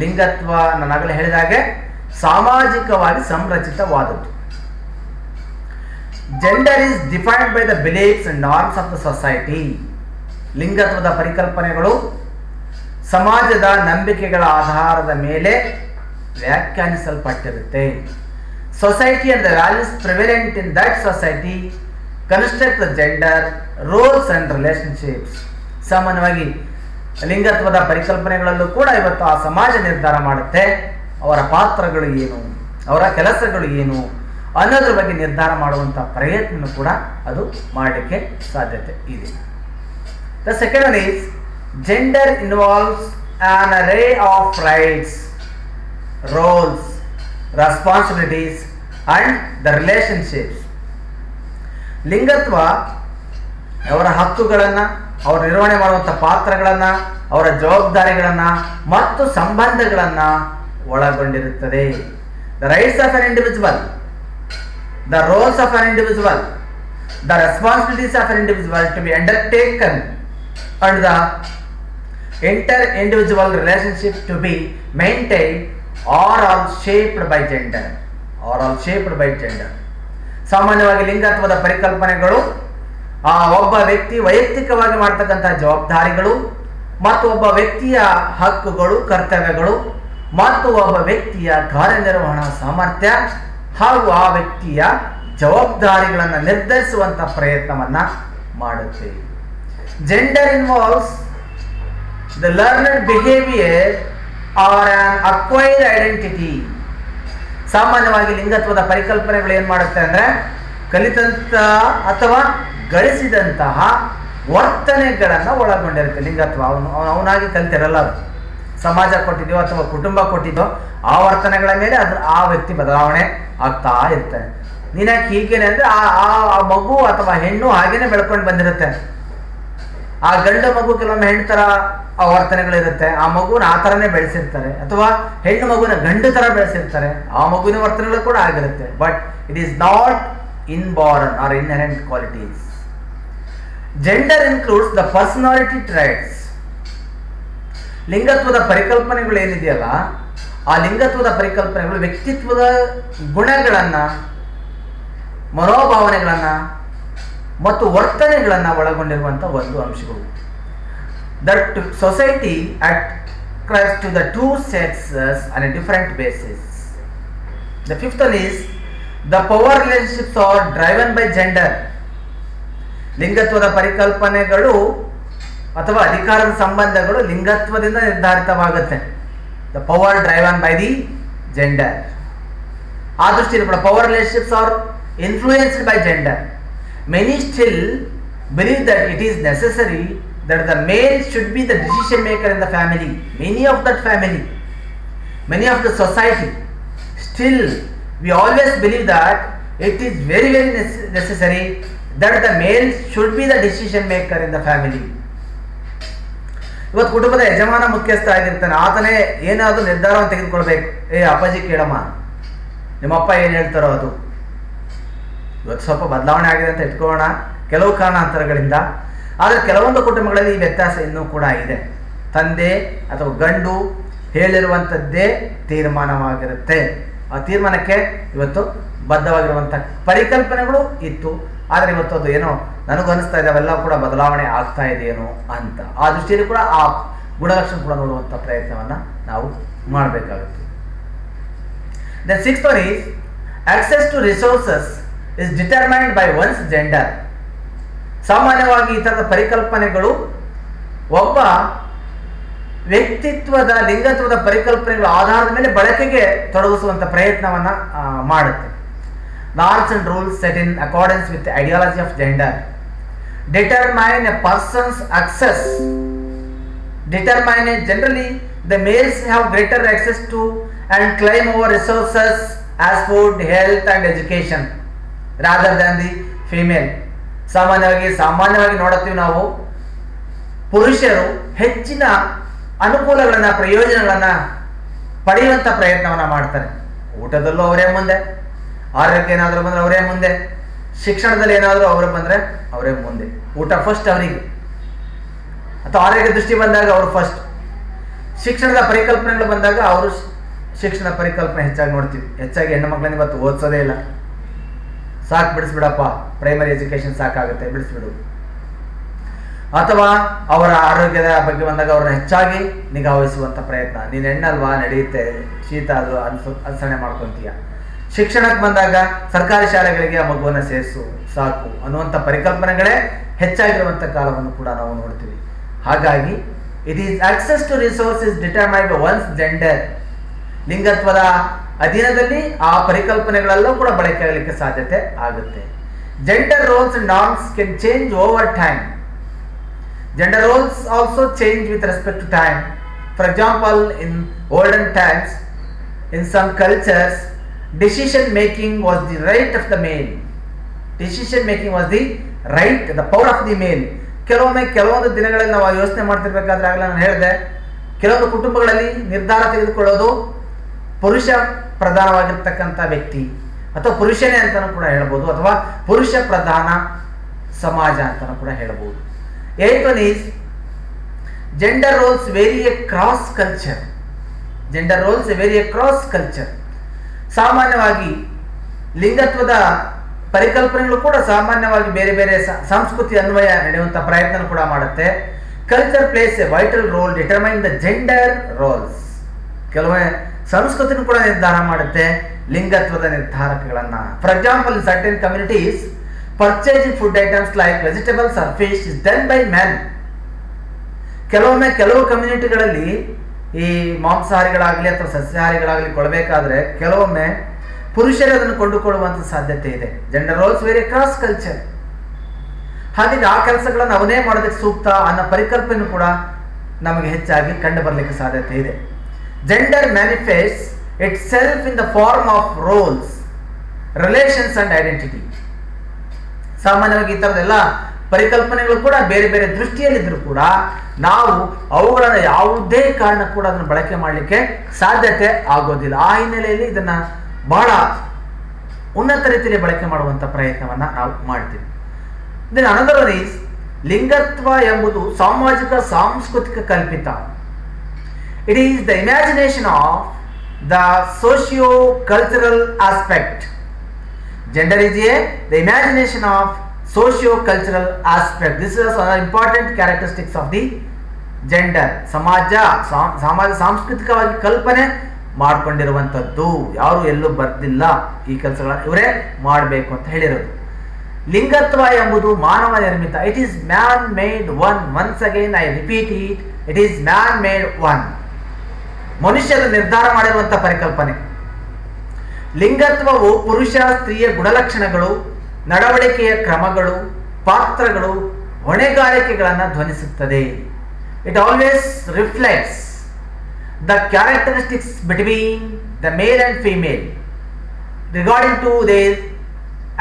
ಲಿಂಗತ್ವ ನಾನಾಗಲೇ ಹೇಳಿದ ಹಾಗೆ ಸಾಮಾಜಿಕವಾಗಿ ಸಂರಚಿತವಾದದ್ದು. Gender is defined by the beliefs and norms of the society. ಲಿಂಗತ್ವದ ಪರಿಕಲ್ಪನೆಗಳು ಸಮಾಜದ ನಂಬಿಕೆಗಳ ಆಧಾರದ ಮೇಲೆ ವ್ಯಾಖ್ಯಾನಿಸಲ್ಪಟ್ಟಿರುತ್ತೆ. Society and the values prevalent in that society construct the gender roles and relationships. ಸಾಮಾನ್ಯವಾಗಿ ಲಿಂಗತ್ವದ ಪರಿಕಲ್ಪನೆಗಳಲ್ಲೂ ಕೂಡ ಇವತ್ತು ಆ ಸಮಾಜ ನಿರ್ಧಾರ ಮಾಡುತ್ತೆ ಅವರ ಪಾತ್ರಗಳು ಏನು, ಅವರ ಕೆಲಸಗಳು ಏನು ಅನ್ನೋದ್ರ ಬಗ್ಗೆ ನಿರ್ಧಾರ ಮಾಡುವಂಥ ಪ್ರಯತ್ನ ಕೂಡ ಅದು ಮಾಡಲಿಕ್ಕೆ ಸಾಧ್ಯತೆ ಇದೆ. The second one is gender involves an array of rights, roles, responsibilities and the relationships. ಲಿಂಗತ್ವ ಅವರ ಹಕ್ಕುಗಳನ್ನು ಅವರು ನಿರ್ವಹಣೆ ಮಾಡುವಂಥ ಪಾತ್ರಗಳನ್ನು, ಅವರ ಜವಾಬ್ದಾರಿಗಳನ್ನು ಮತ್ತು ಸಂಬಂಧಗಳನ್ನು ಒಳಗೊಂಡಿರುತ್ತದೆ. The rights of an individual, the roles of an individual, the responsibilities of an individual to be undertaken and the inter-individual relationship to be maintained are all shaped by gender. ಸಾಮಾನ್ಯವಾಗಿ ಲಿಂಗತ್ವದ ಪರಿಕಲ್ಪನೆಗಳು ಒಬ್ಬ ವ್ಯಕ್ತಿ ವೈಯಕ್ತಿಕವಾಗಿ ಮಾಡ್ತಕ್ಕಂಥ ಜವಾಬ್ದಾರಿಗಳು ಮತ್ತು ಒಬ್ಬ ವ್ಯಕ್ತಿಯ ಹಕ್ಕುಗಳು, ಕರ್ತವ್ಯಗಳು ಮತ್ತು ಒಬ್ಬ ವ್ಯಕ್ತಿಯ ಕಾರ್ಯನಿರ್ವಹಣಾ ಸಾಮರ್ಥ್ಯ ಹಾಗೂ ಆ ವ್ಯಕ್ತಿಯ ಜವಾಬ್ದಾರಿಗಳನ್ನು ನಿರ್ಧರಿಸುವಂಥ ಪ್ರಯತ್ನವನ್ನು ಮಾಡುತ್ತೆ. Gender involves the learned behavior or an acquired identity. ಸಾಮಾನ್ಯವಾಗಿ ಲಿಂಗತ್ವದ ಪರಿಕಲ್ಪನೆಗಳು ಏನು ಮಾಡುತ್ತೆ ಅಂದರೆ ಕಲಿತಂಥ ಅಥವಾ ಗಳಿಸಿದಂತಹ ವರ್ತನೆಗಳನ್ನು ಒಳಗೊಂಡಿರುತ್ತೆ. ಲಿಂಗತ್ವ ಅವನಾಗಿ ಕಲಿತಿರಲ್ಲ, ಅದು ಸಮಾಜ ಕೊಟ್ಟಿದೆಯೋ ಅಥವಾ ಕುಟುಂಬ ಕೊಟ್ಟಿದೋ ಆ ವರ್ತನೆಗಳ ಮೇಲೆ ಅದು ಆ ವ್ಯಕ್ತಿ ಬದಲಾವಣೆ ಆಗ್ತಾ ಇರ್ತಾನೆ. ನೀನ್ಯಾಕೆ ಹೀಗೇನೆ ಅಂದರೆ ಆ ಮಗು ಅಥವಾ ಹೆಣ್ಣು ಹಾಗೇನೆ ಬೆಳ್ಕೊಂಡು ಬಂದಿರುತ್ತೆ. ಆ ಗಂಡು ಮಗು ಕೆಲವೊಮ್ಮೆ ಹೆಣ್ಣು ಥರ ಆ ವರ್ತನೆಗಳಿರುತ್ತೆ, ಆ ಮಗುನ ಆ ಥರನೇ ಬೆಳೆಸಿರ್ತಾರೆ, ಅಥವಾ ಹೆಣ್ಣು ಮಗುನ ಗಂಡು ಥರ ಬೆಳೆಸಿರ್ತಾರೆ, ಆ ಮಗುವಿನ ವರ್ತನೆಗಳು ಕೂಡ ಆಗಿರುತ್ತೆ. But it is not inborn or inherent qualities. Gender includes the personality traits. ಲಿಂಗತ್ವದ ಪರಿಕಲ್ಪನೆಗಳು ಏನಿದೆಯಲ್ಲ, ಆ ಲಿಂಗತ್ವದ ಪರಿಕಲ್ಪನೆಗಳು ವ್ಯಕ್ತಿತ್ವದ ಗುಣಗಳನ್ನು, ಮನೋಭಾವನೆಗಳನ್ನು ಮತ್ತು ವರ್ತನೆಗಳನ್ನು ಒಳಗೊಂಡಿರುವಂಥ ಒಂದು ಅಂಶಗಳು. That society attracts to the two sexes on a different basis. The fifth one is the power relationships are driven by gender. ಲಿಂಗತ್ವದ ಪರಿಕಲ್ಪನೆಗಳು ಅಥವಾ ಅಧಿಕಾರದ ಸಂಬಂಧಗಳು ಲಿಂಗತ್ವದಿಂದ ನಿರ್ಧಾರಿತವಾಗುತ್ತೆ. The power driven by the gender. ಆ ದೃಷ್ಟಿಯಲ್ಲಿ ಕೂಡ power relationships are influenced by gender. Many still believe that it is necessary that the male should be the decision maker in the family. Many of that family, many of the society, still we always believe that it is very necessary that the male should be the decision maker in the family. ಇವತ್ತು ಕುಟುಂಬದ ಯಜಮಾನ ಮುಖ್ಯಸ್ಥ ಆಗಿರ್ತಾನೆ, ಆತನೇ ಏನಾದರೂ ನಿರ್ಧಾರವನ್ನು ತೆಗೆದುಕೊಳ್ಬೇಕು. ಅಪ್ಪಾಜಿ ಕೇಳಮ್ಮ, ನಿಮ್ಮಪ್ಪ ಏನು ಹೇಳ್ತಾರೋ ಅದು. ಇವತ್ತು ಸ್ವಲ್ಪ ಬದಲಾವಣೆ ಆಗಿದೆ ಅಂತ ಇಟ್ಕೊಳ್ಳೋಣ ಕೆಲವು ಕಾರಣಾಂತರಗಳಿಂದ. ಆದರೆ ಕೆಲವೊಂದು ಕುಟುಂಬಗಳಲ್ಲಿ ಈ ವ್ಯತ್ಯಾಸ ಇನ್ನೂ ಕೂಡ ಇದೆ. ತಂದೆ ಅಥವಾ ಗಂಡು ಹೇಳಿರುವಂಥದ್ದೇ ತೀರ್ಮಾನವಾಗಿರುತ್ತೆ. ಆ ತೀರ್ಮಾನಕ್ಕೆ ಇವತ್ತು ಬದ್ಧವಾಗಿರುವಂಥ ಪರಿಕಲ್ಪನೆಗಳು ಇತ್ತು. ಆದರೆ ಇವತ್ತು ಅದು ಏನೋ ನನಗೂ ಅನಿಸ್ತಾ ಇದೆ ಅವೆಲ್ಲ ಕೂಡ ಬದಲಾವಣೆ ಆಗ್ತಾ ಇದೆಯೇನೋ ಅಂತ. ಆ ದೃಷ್ಟಿಯಲ್ಲಿ ಕೂಡ ಆ ಗುಣಲಕ್ಷಣ ಕೂಡ ನೋಡುವಂಥ ಪ್ರಯತ್ನವನ್ನು ನಾವು ಮಾಡಬೇಕಾಗುತ್ತೆ. Then sixth one is access to resources is determined by one's gender. ಸಾಮಾನ್ಯವಾಗಿ ಈ ಥರದ ಪರಿಕಲ್ಪನೆಗಳು ಒಬ್ಬ ವ್ಯಕ್ತಿತ್ವದ ಲಿಂಗತ್ವದ ಪರಿಕಲ್ಪನೆಗಳ ಆಧಾರದ ಮೇಲೆ ಬಳಕೆಗೆ ತೊಡಗಿಸುವಂಥ ಪ್ರಯತ್ನವನ್ನು ಮಾಡುತ್ತೆ. Norms and rules set in accordance with the ideology of gender determine a person's access. Generally, the males have greater access to and claim over resources as food, health and education rather than the female. ಸಾಮಾನ್ಯವಾಗಿ ನೋಡುತ್ತೀವಿ ನಾವು, ಪುರುಷರು ಹೆಚ್ಚಿನ ಅನುಕೂಲಗಳನ್ನು, ಪ್ರಯೋಜನಗಳನ್ನು ಪಡೆಯುವಂಥ ಪ್ರಯತ್ನವನ್ನು ಮಾಡ್ತಾರೆ. ಊಟದಲ್ಲೂ ಅವರೇ ಮುಂದೆ, ಆರೋಗ್ಯ ಏನಾದರೂ ಬಂದರೆ ಅವರೇ ಮುಂದೆ, ಶಿಕ್ಷಣದಲ್ಲಿ ಏನಾದರೂ ಅವರು ಬಂದರೆ ಅವರೇ ಮುಂದೆ. ಊಟ ಫಸ್ಟ್ ಅವರಿಗೆ, ಅಥವಾ ಆರೋಗ್ಯ ದೃಷ್ಟಿ ಬಂದಾಗ ಅವರು ಫಸ್ಟ್. ಶಿಕ್ಷಣದ ಪರಿಕಲ್ಪನೆಗಳು ಬಂದಾಗ ಅವರು ಶಿಕ್ಷಣ ಪರಿಕಲ್ಪನೆ ಹೆಚ್ಚಾಗಿ ನೋಡ್ತೀವಿ. ಹೆಚ್ಚಾಗಿ ಹೆಣ್ಣು ಮಕ್ಕಳನ್ನ ಇವತ್ತು ಓದಿಸೋದೇ ಇಲ್ಲ. ಸಾಕು, ಬಿಡಿಸ್ಬಿಡಪ್ಪ, ಪ್ರೈಮರಿ ಎಜುಕೇಷನ್ ಸಾಕಾಗುತ್ತೆ, ಬಿಡಿಸ್ಬಿಡು. ಅಥವಾ ಅವರ ಆರೋಗ್ಯದ ಬಗ್ಗೆ ಬಂದಾಗ ಅವ್ರನ್ನ ಹೆಚ್ಚಾಗಿ ನಿಗಾ ವಹಿಸುವಂಥ ಪ್ರಯತ್ನ. ನೀನು ಹೆಣ್ಣಲ್ವಾ, ನಡೆಯುತ್ತೆ, ಶೀತ ಆದರೂ ಅನುಸರಣೆ ಮಾಡ್ಕೊತೀಯ. ಶಿಕ್ಷಣಕ್ಕೆ ಬಂದಾಗ ಸರ್ಕಾರಿ ಶಾಲೆಗಳಿಗೆ ಆ ಮಗುವನ್ನು ಸೇರಿಸು ಸಾಕು ಅನ್ನುವಂಥ ಪರಿಕಲ್ಪನೆಗಳೇ ಹೆಚ್ಚಾಗಿರುವಂಥ ಕಾಲವನ್ನು ಕೂಡ ನಾವು ನೋಡ್ತೀವಿ. ಹಾಗಾಗಿ it is access to resources determined by one's gender. ಲಿಂಗತ್ವದ ಅಧೀನದಲ್ಲಿ ಆ ಪರಿಕಲ್ಪನೆಗಳೆಲ್ಲವೂ ಕೂಡ ಬಳಕೆ ಆಗಲಿಕ್ಕೆ ಸಾಧ್ಯತೆ ಆಗುತ್ತೆ. Gender roles and norms can change over time. Gender roles also change with respect to time. For example, in olden times, in some cultures, decision making was the right of the male. Decision making was the right, the power of the male. ಕೆಲವೊಂದು ದಿನಗಳಲ್ಲಿ ನಾವು ಯೋಚನೆ ಮಾಡ್ತಿರ್ಬೇಕಾದ್ರೆ ಆಗಲೇ ನಾನು ಹೇಳಿದೆ, ಕೆಲವೊಂದು ಕುಟುಂಬಗಳಲ್ಲಿ ನಿರ್ಧಾರ ತೆಗೆದುಕೊಳ್ಳೋದು ಪುರುಷ ಪ್ರಧಾನವಾಗಿರ್ತಕ್ಕಂಥ ವ್ಯಕ್ತಿ ಅಥವಾ ಪುರುಷನೇ ಅಂತಲೂ ಕೂಡ ಹೇಳ್ಬೋದು, ಅಥವಾ ಪುರುಷ ಪ್ರಧಾನ ಸಮಾಜ ಅಂತಲೂ ಕೂಡ ಹೇಳ್ಬೋದು. 8th one is gender roles vary across culture. Gender roles vary across culture. ಸಾಮಾನ್ಯವಾಗಿ ಲಿಂಗತ್ವದ ಪರಿಕಲ್ಪನೆಗಳು ಕೂಡ ಸಾಮಾನ್ಯವಾಗಿ ಬೇರೆ ಬೇರೆ ಸಂಸ್ಕೃತಿ ಅನ್ವಯ ನಡೆಯುವಂಥ ಪ್ರಯತ್ನ ಕೂಡ ಮಾಡುತ್ತೆ. Culture plays a vital role determine the gender roles. ಕೆಲವೊಮ್ಮೆ ಸಂಸ್ಕೃತಿನೂ ಕೂಡ ನಿರ್ಧಾರ ಮಾಡುತ್ತೆ ಲಿಂಗತ್ವದ ನಿರ್ಧಾರಕಗಳನ್ನ. For example, in certain communities purchasing food items like vegetables or fish is done by men. ಕೆಲವು ಕಮ್ಯುನಿಟಿಗಳಲ್ಲಿ ಈ ಮಾಂಸಾಹಾರಿಗಳಾಗಲಿ ಅಥವಾ ಸಸ್ಯಾಹಾರಿಗಳಾಗಲಿ ಕೊಡಬೇಕಾದ್ರೆ ಕೆಲವೊಮ್ಮೆ ಪುರುಷರೇ ಅದನ್ನು ಕೊಂಡುಕೊಳ್ಳುವಂಥ ಸಾಧ್ಯತೆ ಇದೆ. Gender roles vary across culture. ಹಾಗಾಗಿ ಆ ಕೆಲಸಗಳನ್ನು ಅವನೇ ಮಾಡೋದಕ್ಕೆ ಸೂಕ್ತ ಅನ್ನೋ ಪರಿಕಲ್ಪನೆ ಕೂಡ ನಮಗೆ ಹೆಚ್ಚಾಗಿ ಕಂಡು ಬರಲಿಕ್ಕೆ ಸಾಧ್ಯತೆ ಇದೆ. Gender manifests itself in the form of roles, relations and identity. ಸಾಮಾನ್ಯವಾಗಿ ಈ ಥರದೆಲ್ಲ ಪರಿಕಲ್ಪನೆಗಳು ಕೂಡ ಬೇರೆ ಬೇರೆ ದೃಷ್ಟಿಯಲ್ಲಿದ್ದರೂ ಕೂಡ ನಾವು ಅವುಗಳನ್ನು ಯಾವುದೇ ಕಾರಣ ಕೂಡ ಅದನ್ನು ಬಳಕೆ ಮಾಡಲಿಕ್ಕೆ ಸಾಧ್ಯತೆ ಆಗೋದಿಲ್ಲ. ಆ ಹಿನ್ನೆಲೆಯಲ್ಲಿ ಇದನ್ನ ಬಹಳ ಉನ್ನತ ರೀತಿಯಲ್ಲಿ ಬಳಕೆ ಮಾಡುವಂಥ ಪ್ರಯತ್ನವನ್ನ ನಾವು ಮಾಡ್ತೀವಿ. ದೆನ್ ಅನದರ್ ಒನ್ ಈಸ್ ಲಿಂಗತ್ವ ಎಂಬುದು ಸಾಮಾಜಿಕ ಸಾಂಸ್ಕೃತಿಕ ಕಲ್ಪಿತ. It is the imagination of the socio cultural aspect. Gender is the imagination of socio-cultural aspect. This is another important characteristics of the gender. ಸಮಾಜ ಸಾಂಸ್ಕೃತಿಕವಾಗಿ ಕಲ್ಪನೆ ಮಾಡ್ಕೊಂಡಿರುವಂಥದ್ದು, ಯಾರು ಎಲ್ಲೂ ಬರ್ದಿಲ್ಲ, ಈ ಕೆಲಸಗಳನ್ನ ಇವರೇ ಮಾಡಬೇಕು ಅಂತ ಹೇಳಿರೋದು. ಲಿಂಗತ್ವ ಎಂಬುದು ಮಾನವ ನಿರ್ಮಿತ. It is man made one. Once again I repeat it is man made one. ಮನುಷ್ಯನ ನಿರ್ಧಾರ ಮಾಡಿರುವಂಥ ಪರಿಕಲ್ಪನೆ. ಲಿಂಗತ್ವವು ಪುರುಷ ಸ್ತ್ರೀಯ ಗುಣಲಕ್ಷಣಗಳು, ನಡವಳಿಕೆಯ ಕ್ರಮಗಳು, ಪಾತ್ರಗಳು, ಹೊಣೆಗಾರಿಕೆಗಳನ್ನು ಧ್ವನಿಸುತ್ತದೆ. It always reflects the characteristics between the male and female regarding to their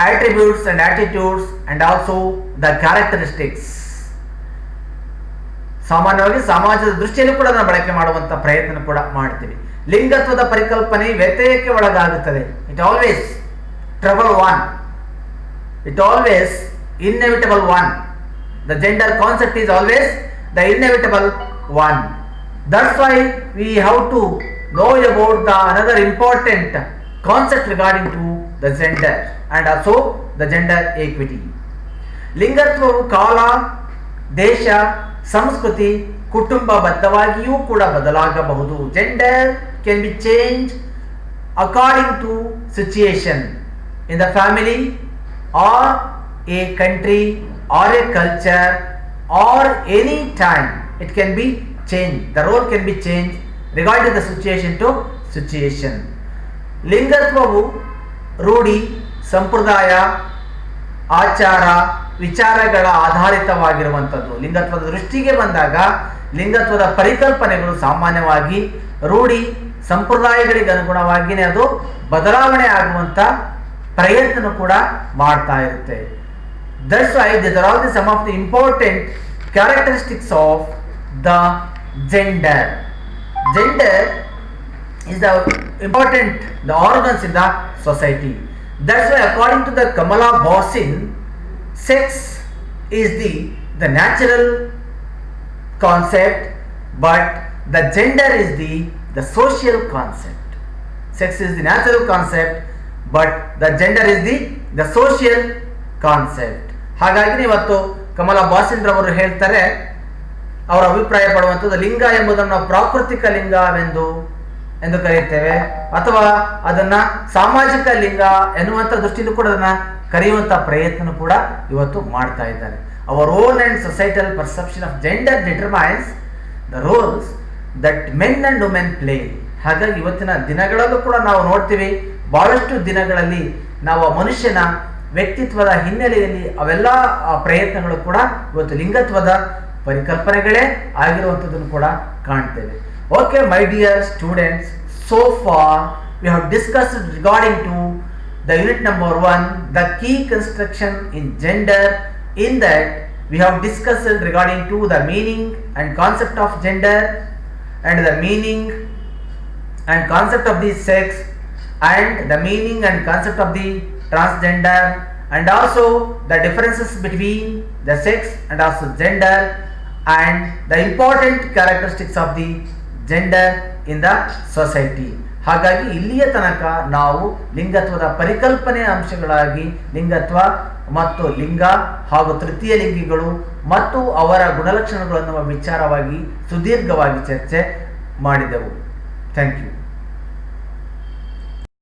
attributes and attitudes and also the characteristics. ಸಾಮಾನ್ಯವಾಗಿ ಸಮಾಜದ ದೃಷ್ಟಿಯಲ್ಲಿ ಕೂಡ ಅದನ್ನು ಬಳಕೆ ಮಾಡುವಂಥ ಪ್ರಯತ್ನ ಕೂಡ ಮಾಡ್ತೀವಿ. ಲಿಂಗತ್ವದ ಪರಿಕಲ್ಪನೆ ವ್ಯತ್ಯಯಕ್ಕೆ ಒಳಗಾಗುತ್ತದೆ. It always trouble one, it always inevitable one. The gender concept is always the inevitable one. That's why we have to know about the another important concept regarding to the gender and also the gender equity. ಲಿಂಗತ್ವವು ಕಾಲ, ದೇಶ, ಸಂಸ್ಕೃತಿ, ಕುಟುಂಬಬದ್ಧವಾಗಿಯೂ ಕೂಡ ಬದಲಾಗಬಹುದು. Gender can be change according to situation in the family or a country or a culture or any time. It can be change. The role can be change regarding the situation to situation. ಲಿಂಗತ್ವವು ರೂಢಿ, ಸಂಪ್ರದಾಯ, ಆಚಾರ, ವಿಚಾರಗಳ ಆಧಾರಿತವಾಗಿರುವಂಥದ್ದು. ಲಿಂಗತ್ವದ ದೃಷ್ಟಿಗೆ ಬಂದಾಗ ಲಿಂಗತ್ವದ ಪರಿಕಲ್ಪನೆಗಳು ಸಾಮಾನ್ಯವಾಗಿ ರೂಢಿ, ಸಂಪ್ರದಾಯಗಳಿಗೆ ಅನುಗುಣವಾಗಿಯೇ ಅದು ಬದಲಾವಣೆ ಆಗುವಂಥ ಪ್ರಯತ್ನ ಕೂಡ ಮಾಡ್ತಾ ಇರುತ್ತೆ. That's why this are all the sum of the important characteristics of the gender. Gender is the important the organs in the society. That's why according to the Kamala Bossin, sex is the natural concept, but the gender is the social concept. Sex is the natural concept, but the gender is the social concept. ಹಾಗಾಗಿ ಇವತ್ತು ಕಮಲಾ ಬಾಸಿನ್ ರವರು ಹೇಳ್ತಾರೆ, ಅವರ ಅಭಿಪ್ರಾಯ ಪಡುವಂಥದ್ದು ಲಿಂಗ ಎಂಬುದನ್ನು ಪ್ರಾಕೃತಿಕ ಲಿಂಗವೆಂದು ಕರೆಯುತ್ತೇವೆ, ಅಥವಾ ಅದನ್ನ ಸಾಮಾಜಿಕ ಲಿಂಗ ಎನ್ನುವಂಥ ದೃಷ್ಟಿಯಿಂದ ಕೂಡ ಅದನ್ನ ಕರೆಯುವಂಥ ಪ್ರಯತ್ನ ಕೂಡ ಇವತ್ತು ಮಾಡ್ತಾ ಇದ್ದಾರೆ. Our own and societal perception of gender determines the roles that men and women play. ಹಾಗಾಗಿ ಇವತ್ತಿನ ದಿನಗಳಲ್ಲೂ ಕೂಡ ನಾವು ನೋಡ್ತೀವಿ, ಬಹಳಷ್ಟು ದಿನಗಳಲ್ಲಿ ನಾವು ಮನುಷ್ಯನ ವ್ಯಕ್ತಿತ್ವದ ಹಿನ್ನೆಲೆಯಲ್ಲಿ ಅವೆಲ್ಲ ಪ್ರಯತ್ನಗಳು ಕೂಡ ಇವತ್ತು ಲಿಂಗತ್ವದ ಪರಿಕಲ್ಪನೆಗಳೇ ಆಗಿರುವಂಥದ್ದನ್ನು ಕೂಡ ಕಾಣ್ತೇವೆ. Okay, my dear students, so far we have discussed regarding to the unit number 1, the key construction in gender. In that we have discussed regarding to the meaning and concept of gender and the meaning and concept of the sex and the meaning and concept of the transgender and also the differences between the sex and also gender and the important characteristics of the gender in the society. ಹಾಗಾಗಿ ಇಲ್ಲಿಯ ತನಕ ನಾವು ಲಿಂಗತ್ವದ ಪರಿಕಲ್ಪನೆಯ ಅಂಶಗಳಾಗಿ ಲಿಂಗತ್ವ ಮತ್ತು ಲಿಂಗ ಹಾಗೂ ತೃತೀಯ ಲಿಂಗಿಗಳು ಮತ್ತು ಅವರ ಗುಣಲಕ್ಷಣಗಳು ಅನ್ನುವ ವಿಚಾರವಾಗಿ ಸುದೀರ್ಘವಾಗಿ ಚರ್ಚೆ ಮಾಡಿದೆವು. Thank you.